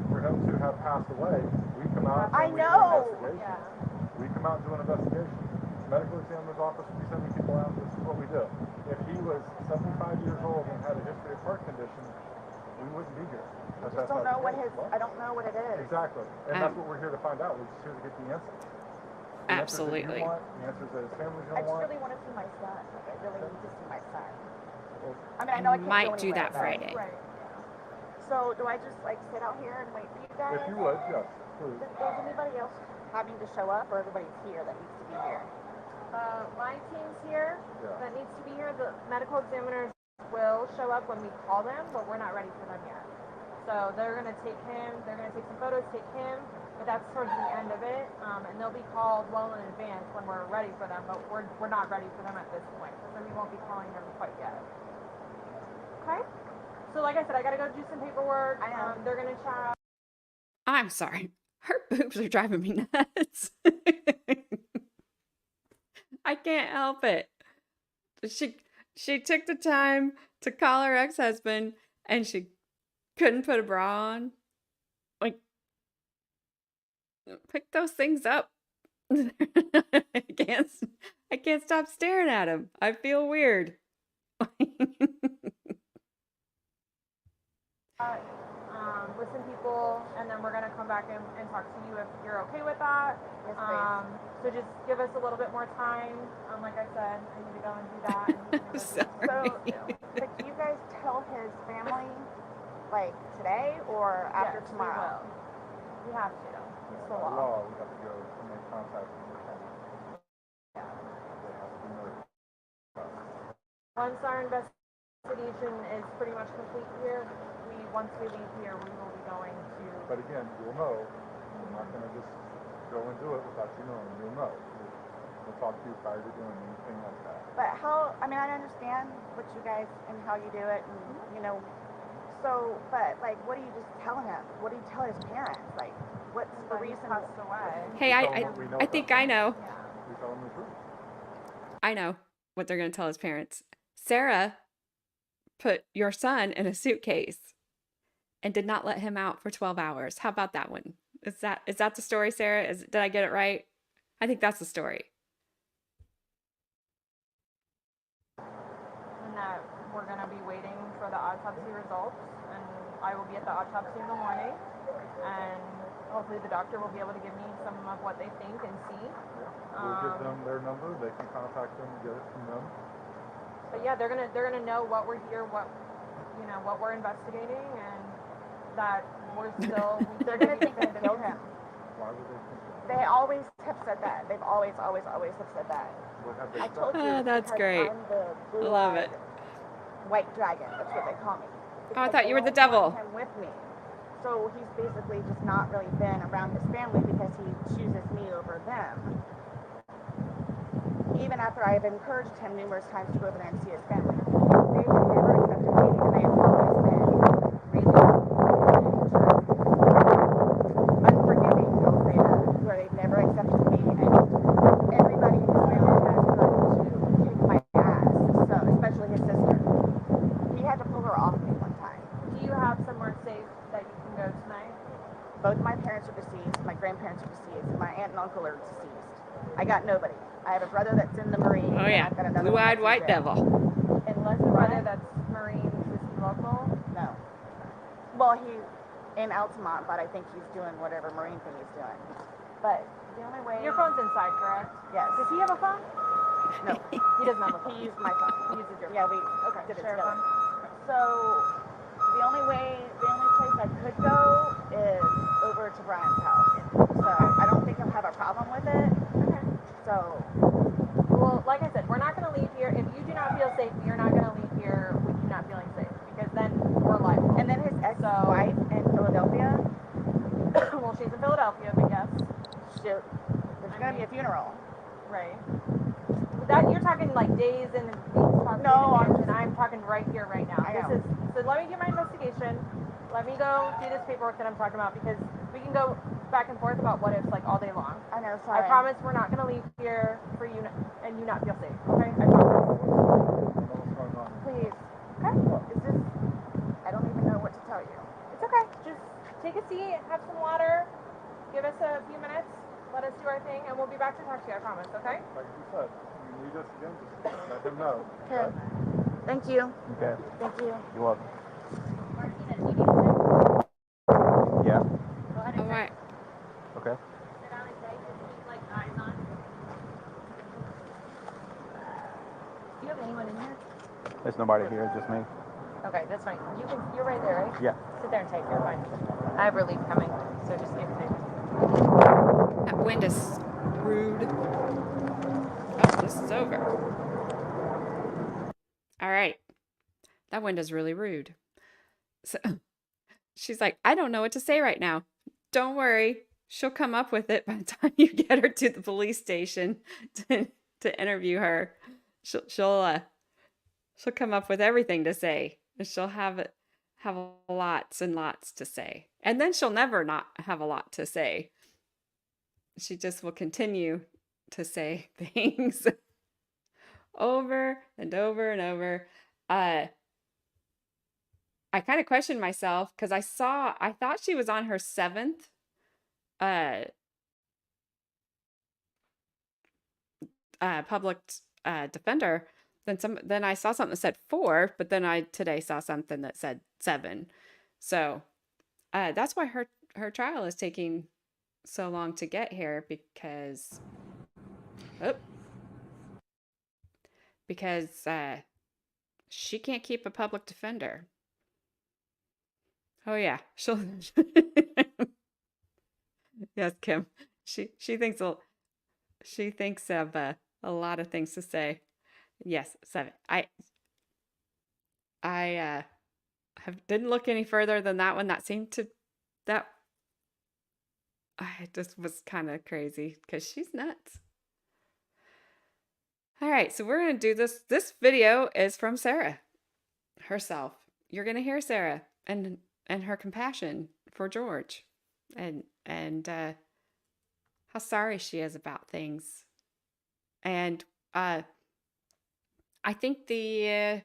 For him to have passed away, we come out and we do an investigation. Yeah. We come out and do an investigation. Medical examiner's office will be sending people out. This is what we do. If he was 75 years old and had a history of heart condition, we wouldn't be here. I just don't know I don't know what it is. Exactly. And that's what we're here to find out. We're just here to get the answers. The Absolutely. Answers that you want, the answers that his family's going to want. I just really want to see my son. I really need to see my son. Well, I mean, I know I can't might go do anywhere, that Friday. right. So do I just sit out here and wait for you guys? if you would, yes, please. Does anybody else having to show up, or everybody's here that needs to be here? My team's here Yeah. that needs to be here. The medical examiners will show up when we call them, but we're not ready for them yet. So they're going to take him, they're going to take some photos, take him, but that's towards the end of it. And they'll be called well in advance when we're ready for them, but we're not ready for them at this point. So we won't be calling them quite yet. Okay? So like I said, I got to go do some paperwork. They're going to chat. I'm sorry. Her boobs are driving me nuts. I can't help it. She took the time to call her ex-husband and she couldn't put a bra on. Pick those things up. I can't stop staring at him. I feel weird. Listen people, and then we're going to come back and talk to you if you're okay with that. Yes, please. So just give us a little bit more time. Like I said, I need to go and do that. And So do you guys tell his family today or after tomorrow? We have to. It's the By law. law, we have to go and make contact with the family. They have to be notified. Once our investigation is pretty much complete here, once we leave here, we will be going to. But again, you'll know. We're not going to just go and do it without you knowing. You'll know. We'll talk to you prior to doing anything like that. But I understand what you guys and how you do it, and so, but what do you just tell him? What do you tell his parents? What's the reason? Passed away. Hey, I think I know. Yeah. We tell them the truth. I know what they're going to tell his parents. Sarah put your son in a suitcase and did not let him out for 12 hours. How about that one? Is that the story, Sarah? Did I get it right? I think that's the story. And that we're going to be waiting for the autopsy results, and I will be at the autopsy in the morning, and hopefully the doctor will be able to give me some of what they think and see. We'll give them their number. They can contact them and get it from them. But yeah, they're gonna know what we're here, what we're investigating, and that we're still. They're gonna think we killed him. Why would they think that? They always have said that. They've always have said that. What have they I said? told you. Oh, that's because great. I'm the blue Love it. white dragon. That's what they call me. Oh, I Because thought they you were the don't want devil. him with me. So he's basically just not really been around his family because he chooses me over them. Even after I've encouraged him numerous times to go over there and see his family, they have never accepted me, and they have always been really unforgiving, I'll say that, where they've never accepted me, and everybody in his family has tried to kick my ass, so especially his sister. He had to pull her off me one time. Do you have somewhere safe that you can go tonight? Both my parents are deceased, my grandparents are deceased, my aunt and uncle are deceased. I got nobody. I have a brother that's in the Marines. Oh, and yeah. I've got another Blue-eyed one white that's in jail. devil. Unless the brother that's Marines is he local? No. Well, he in Altamont, but I think he's doing whatever Marine thing he's doing. But the only way. Your phone's inside, correct? Yes. Does he have a phone? No. He doesn't have a phone. He used my phone. He uses your phone. Yeah, we Okay, did it share a together. phone. So the only place I could go is over to Brian's house. So I don't think he'll have a problem with it. Okay. So. Well, like I said, we're not going to leave here. If you do not feel safe, you're not going to leave here with you not feeling safe, because then we're liable. And then his ex-wife in Philadelphia. Well, she's in Philadelphia, but yes. Shoot. There's going to be a funeral. Right. That you're talking like days and weeks. No, I'm talking right here, right now. So let me do my investigation. Let me go do this paperwork that I'm talking about, because we can go back and forth about what ifs like all day long. I know, sorry. I promise we're not going to leave here for you and you not feel safe, okay? I promise. Please. Okay. Is this... I don't even know what to tell you. It's okay. Just take a seat, have some water, give us a few minutes, let us do our thing, and we'll be back to talk to you, I promise, okay? Like you said, if you need us again, just let him know. Okay. Thank you. Okay. Thank you. You're welcome. Martina, do you need to Yeah. go ahead All and right. Okay. sit down and say, just keep like eyes on. Do you have anyone in here? There's nobody here, just me. Okay, that's fine. You're right there, right? Yeah. Sit there and take. You're fine. I have relief coming, so just give it. That wind is rude. Oh, this is over. All right. That wind is really rude. So she's like, I don't know what to say right now. Don't worry. She'll come up with it by the time you get her to the police station to interview her. She'll come up with everything to say. And she'll have lots and lots to say. And then she'll never not have a lot to say. She just will continue to say things over and over and over. I kind of questioned myself because I thought she was on her 7th public defender. Then I saw something that said 4, but then I today saw something that said 7. So that's why her trial is taking so long to get here, because she can't keep a public defender. Oh yeah, she'll. Yes, Kim. She thinks of a lot of things to say. Yes, 7. I didn't look any further than that one. I just was kind of crazy because she's nuts. All right, so we're going to do this. This video is from Sarah herself. You're going to hear Sarah and her compassion for George and how sorry she is about things. And I think the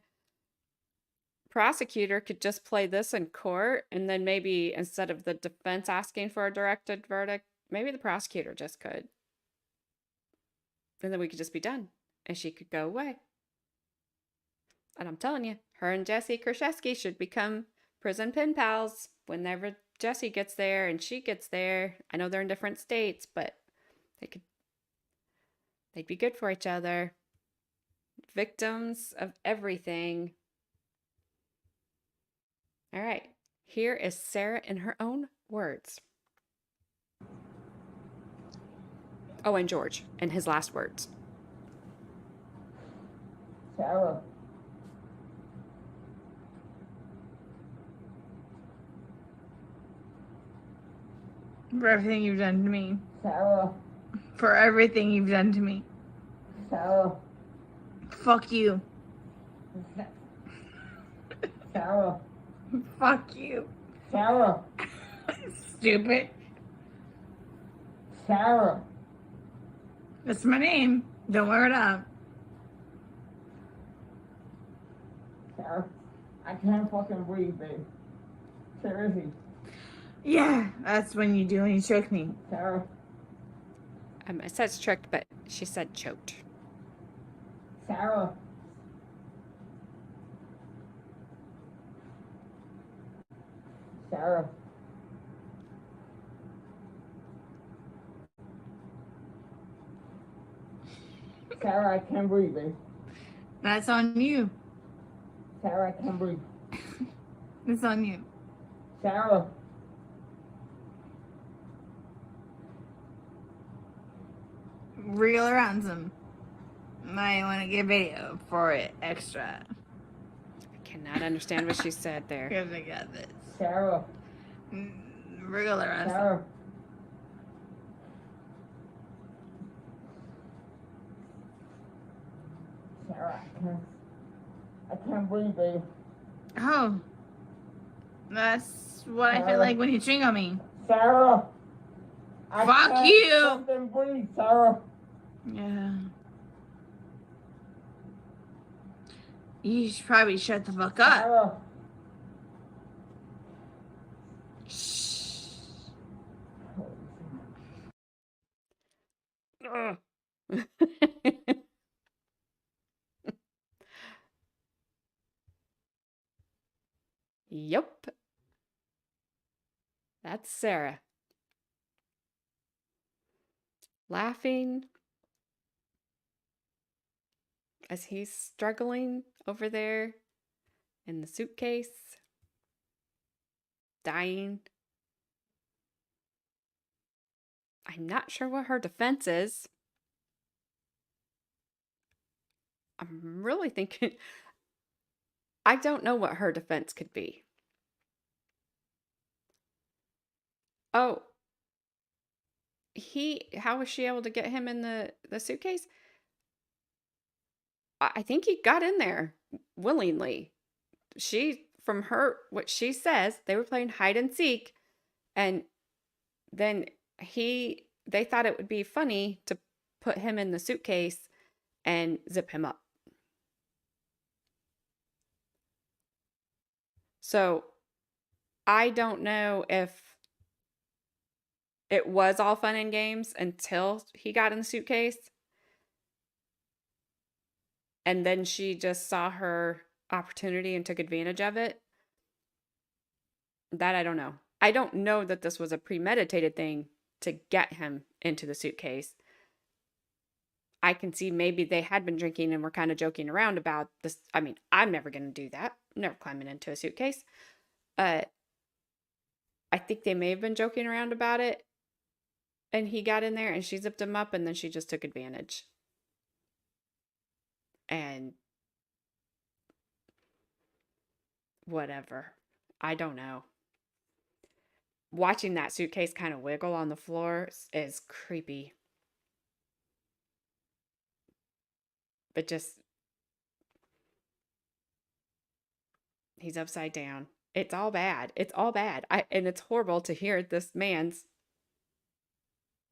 prosecutor could just play this in court, and then maybe instead of the defense asking for a directed verdict, maybe the prosecutor just could. And then we could just be done, and she could go away. And I'm telling you, her and Jesse Krzyzewski should become prison pen pals whenever Jesse gets there and she gets there. I know they're in different states, but they'd be good for each other. victims of everything. All right. Here is Sarah in her own words. Oh, and George in his last words. Sarah. For everything you've done to me. Sarah. For everything you've done to me. Sarah. Fuck you. Sarah. Fuck you. Sarah. Stupid. Sarah. That's my name. Don't wear it up. Sarah. I can't fucking breathe, babe. Seriously. Yeah, that's when you do when you choke me. Sarah. I said choked, but she said choked. Sarah. Sarah. Sarah, I can't breathe, babe. That's on you. Sarah, I can't breathe. It's on you. Sarah. Real or ransom. I want to get video for it extra. I cannot understand what she said there. Because I got this. Sarah. Real or ransom. Sarah. Sarah, I can't breathe, babe. Oh. That's what I feel like when you ching on me. Sarah. Fuck you. Fucking breathe, Sarah. Yeah. You should probably shut the fuck up. Sarah. Shh. Yep. That's Sarah. Laughing as he's struggling over there in the suitcase, dying. I'm not sure what her defense is. I'm really thinking, I don't know what her defense could be. Oh, how was she able to get him in the suitcase? I think he got in there willingly. What she says, they were playing hide and seek, and then they thought it would be funny to put him in the suitcase and zip him up. So I don't know if it was all fun and games until he got in the suitcase. And then she just saw her opportunity and took advantage of it. That I don't know. I don't know that this was a premeditated thing to get him into the suitcase. I can see maybe they had been drinking and were kind of joking around about this. I mean, I'm never going to do that. I'm never climbing into a suitcase. I think they may have been joking around about it. And he got in there and she zipped him up and then she just took advantage. And whatever. I don't know. Watching that suitcase kind of wiggle on the floor is creepy. But he's upside down. It's all bad. It's all bad. And it's horrible to hear this man's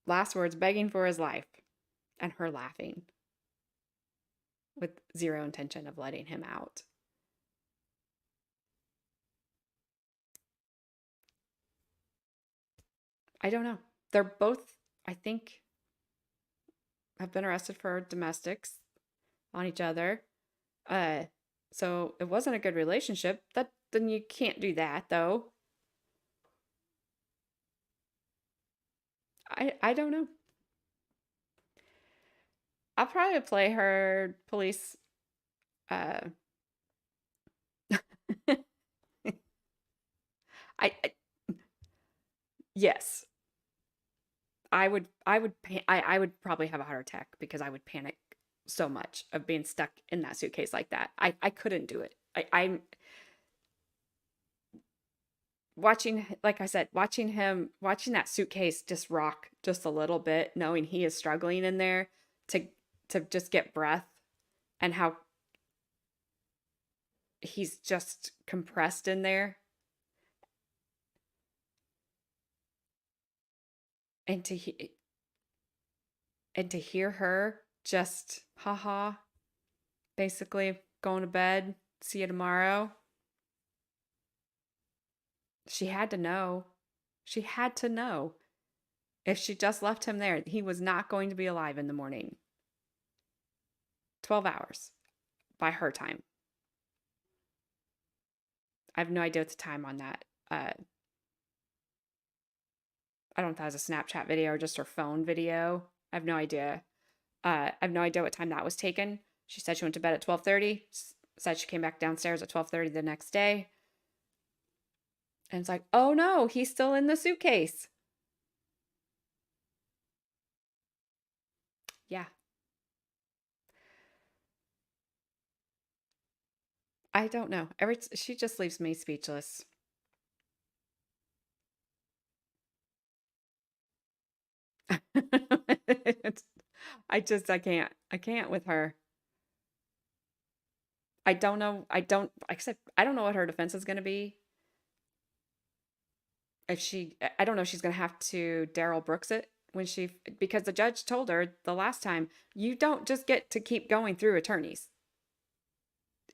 last words begging for his life and her laughing with zero intention of letting him out. I don't know. They're both, I think, have been arrested for domestics on each other. So it wasn't a good relationship. Then you can't do that, though. I don't know. I'll probably play her police Uh, I yes, I would probably have a heart attack because I would panic so much of being stuck in that suitcase like that. I couldn't do it. I'm watching, like I said, watching that suitcase just rock just a little bit, knowing he is struggling in there to just get breath, and how he's just compressed in there, and to hear her just haha, basically going to bed, see you tomorrow. She had to know. She had to know. If she just left him there, he was not going to be alive in the morning. 12 hours by her time. I have no idea what the time on that. I don't know if that was a Snapchat video or just her phone video. I have no idea. I have no idea what time that was taken. She said she went to bed at 12:30. Said she came back downstairs at 12:30 the next day. And it's like, oh no, he's still in the suitcase. Yeah. I don't know. She just leaves me speechless. I can't. I can't with her. I don't know. Except I don't know what her defense is going to be. I don't know if she's going to have to Daryl Brooks it because the judge told her the last time, you don't just get to keep going through attorneys.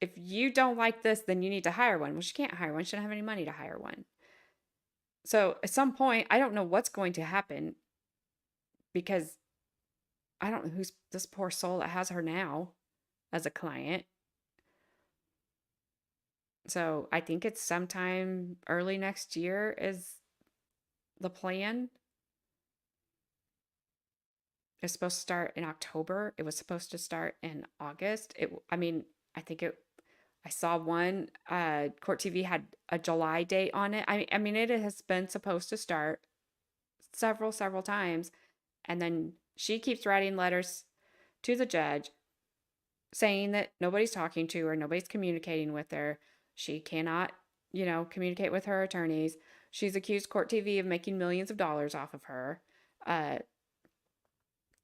If you don't like this, then you need to hire one. Well, she can't hire one. She doesn't have any money to hire one. So at some point, I don't know what's going to happen, because I don't know who's this poor soul that has her now as a client. So I think it's sometime early next year is the plan. It's supposed to start in October. It was supposed to start in August. I think I saw one, Court TV had a July date on it. I mean, it has been supposed to start several times. And then she keeps writing letters to the judge saying that nobody's talking to her, nobody's communicating with her. She cannot, communicate with her attorneys. She's accused Court TV of making millions of dollars off of her.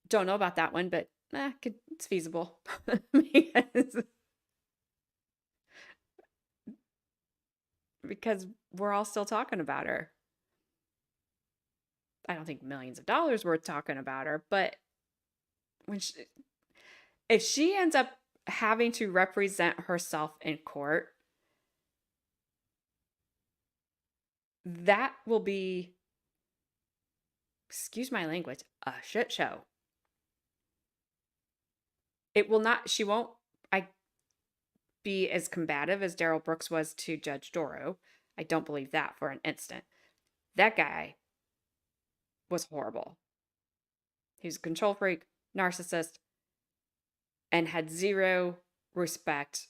Don't know about that one, but it's feasible. because we're all still talking about her. I don't think millions of dollars worth talking about her, but if she ends up having to represent herself in court, that will be, excuse my language, a shit show. She won't be as combative as Daryl Brooks was to Judge Doro. I don't believe that for an instant. That guy was horrible. He was a control freak, narcissist, and had zero respect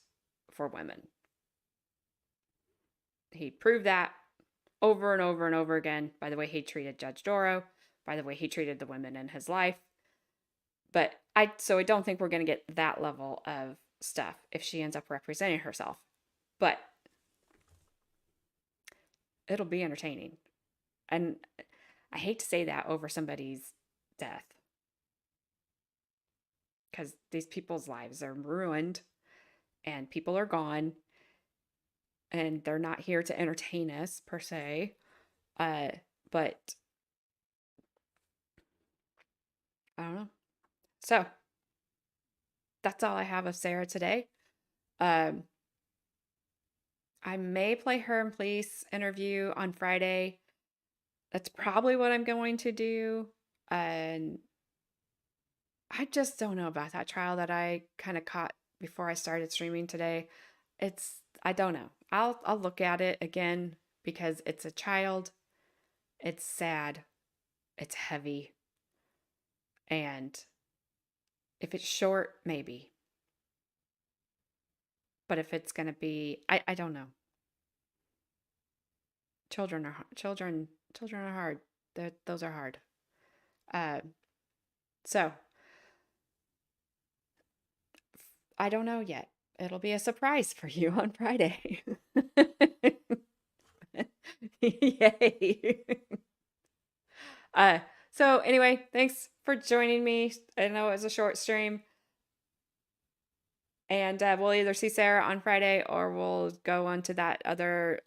for women. He proved that over and over and over again by the way he treated Judge Doro, by the way he treated the women in his life. But I don't think we're going to get that level of stuff if she ends up representing herself. But it'll be entertaining. And I hate to say that over somebody's death, because these people's lives are ruined and people are gone and they're not here to entertain us per se. But I don't know. So that's all I have of Sarah today. I may play her and police interview on Friday. That's probably what I'm going to do. And I just don't know about that trial that I kind of caught before I started streaming today. I don't know. I'll look at it again because it's a child. It's sad. It's heavy. And if it's short, maybe. But if it's going to be, I don't know. Children are hard. Those are hard. So I don't know yet. It'll be a surprise for you on Friday. Yay. So anyway, thanks for joining me. I know it was a short stream. And we'll either see Sarah on Friday or we'll go on to that other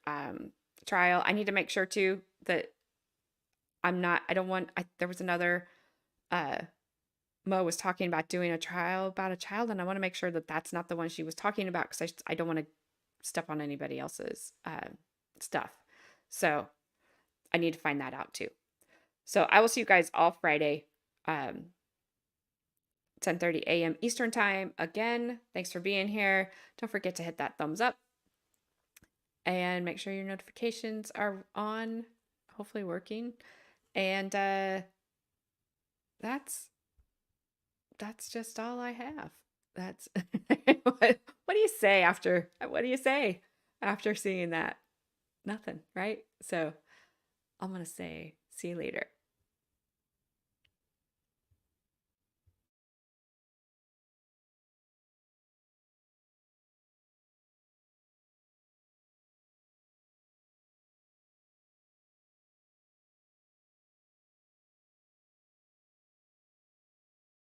trial. I need to make sure too that there was another, Mo was talking about doing a trial about a child, and I want to make sure that that's not the one she was talking about because I don't want to step on anybody else's stuff. So I need to find that out too. So I will see you guys all Friday, 10:30 a.m. Eastern time. Again, thanks for being here. Don't forget to hit that thumbs up and make sure your notifications are on, hopefully working. And that's just all I have. That's what do you say after seeing that? Nothing, right? So I'm going to say see you later.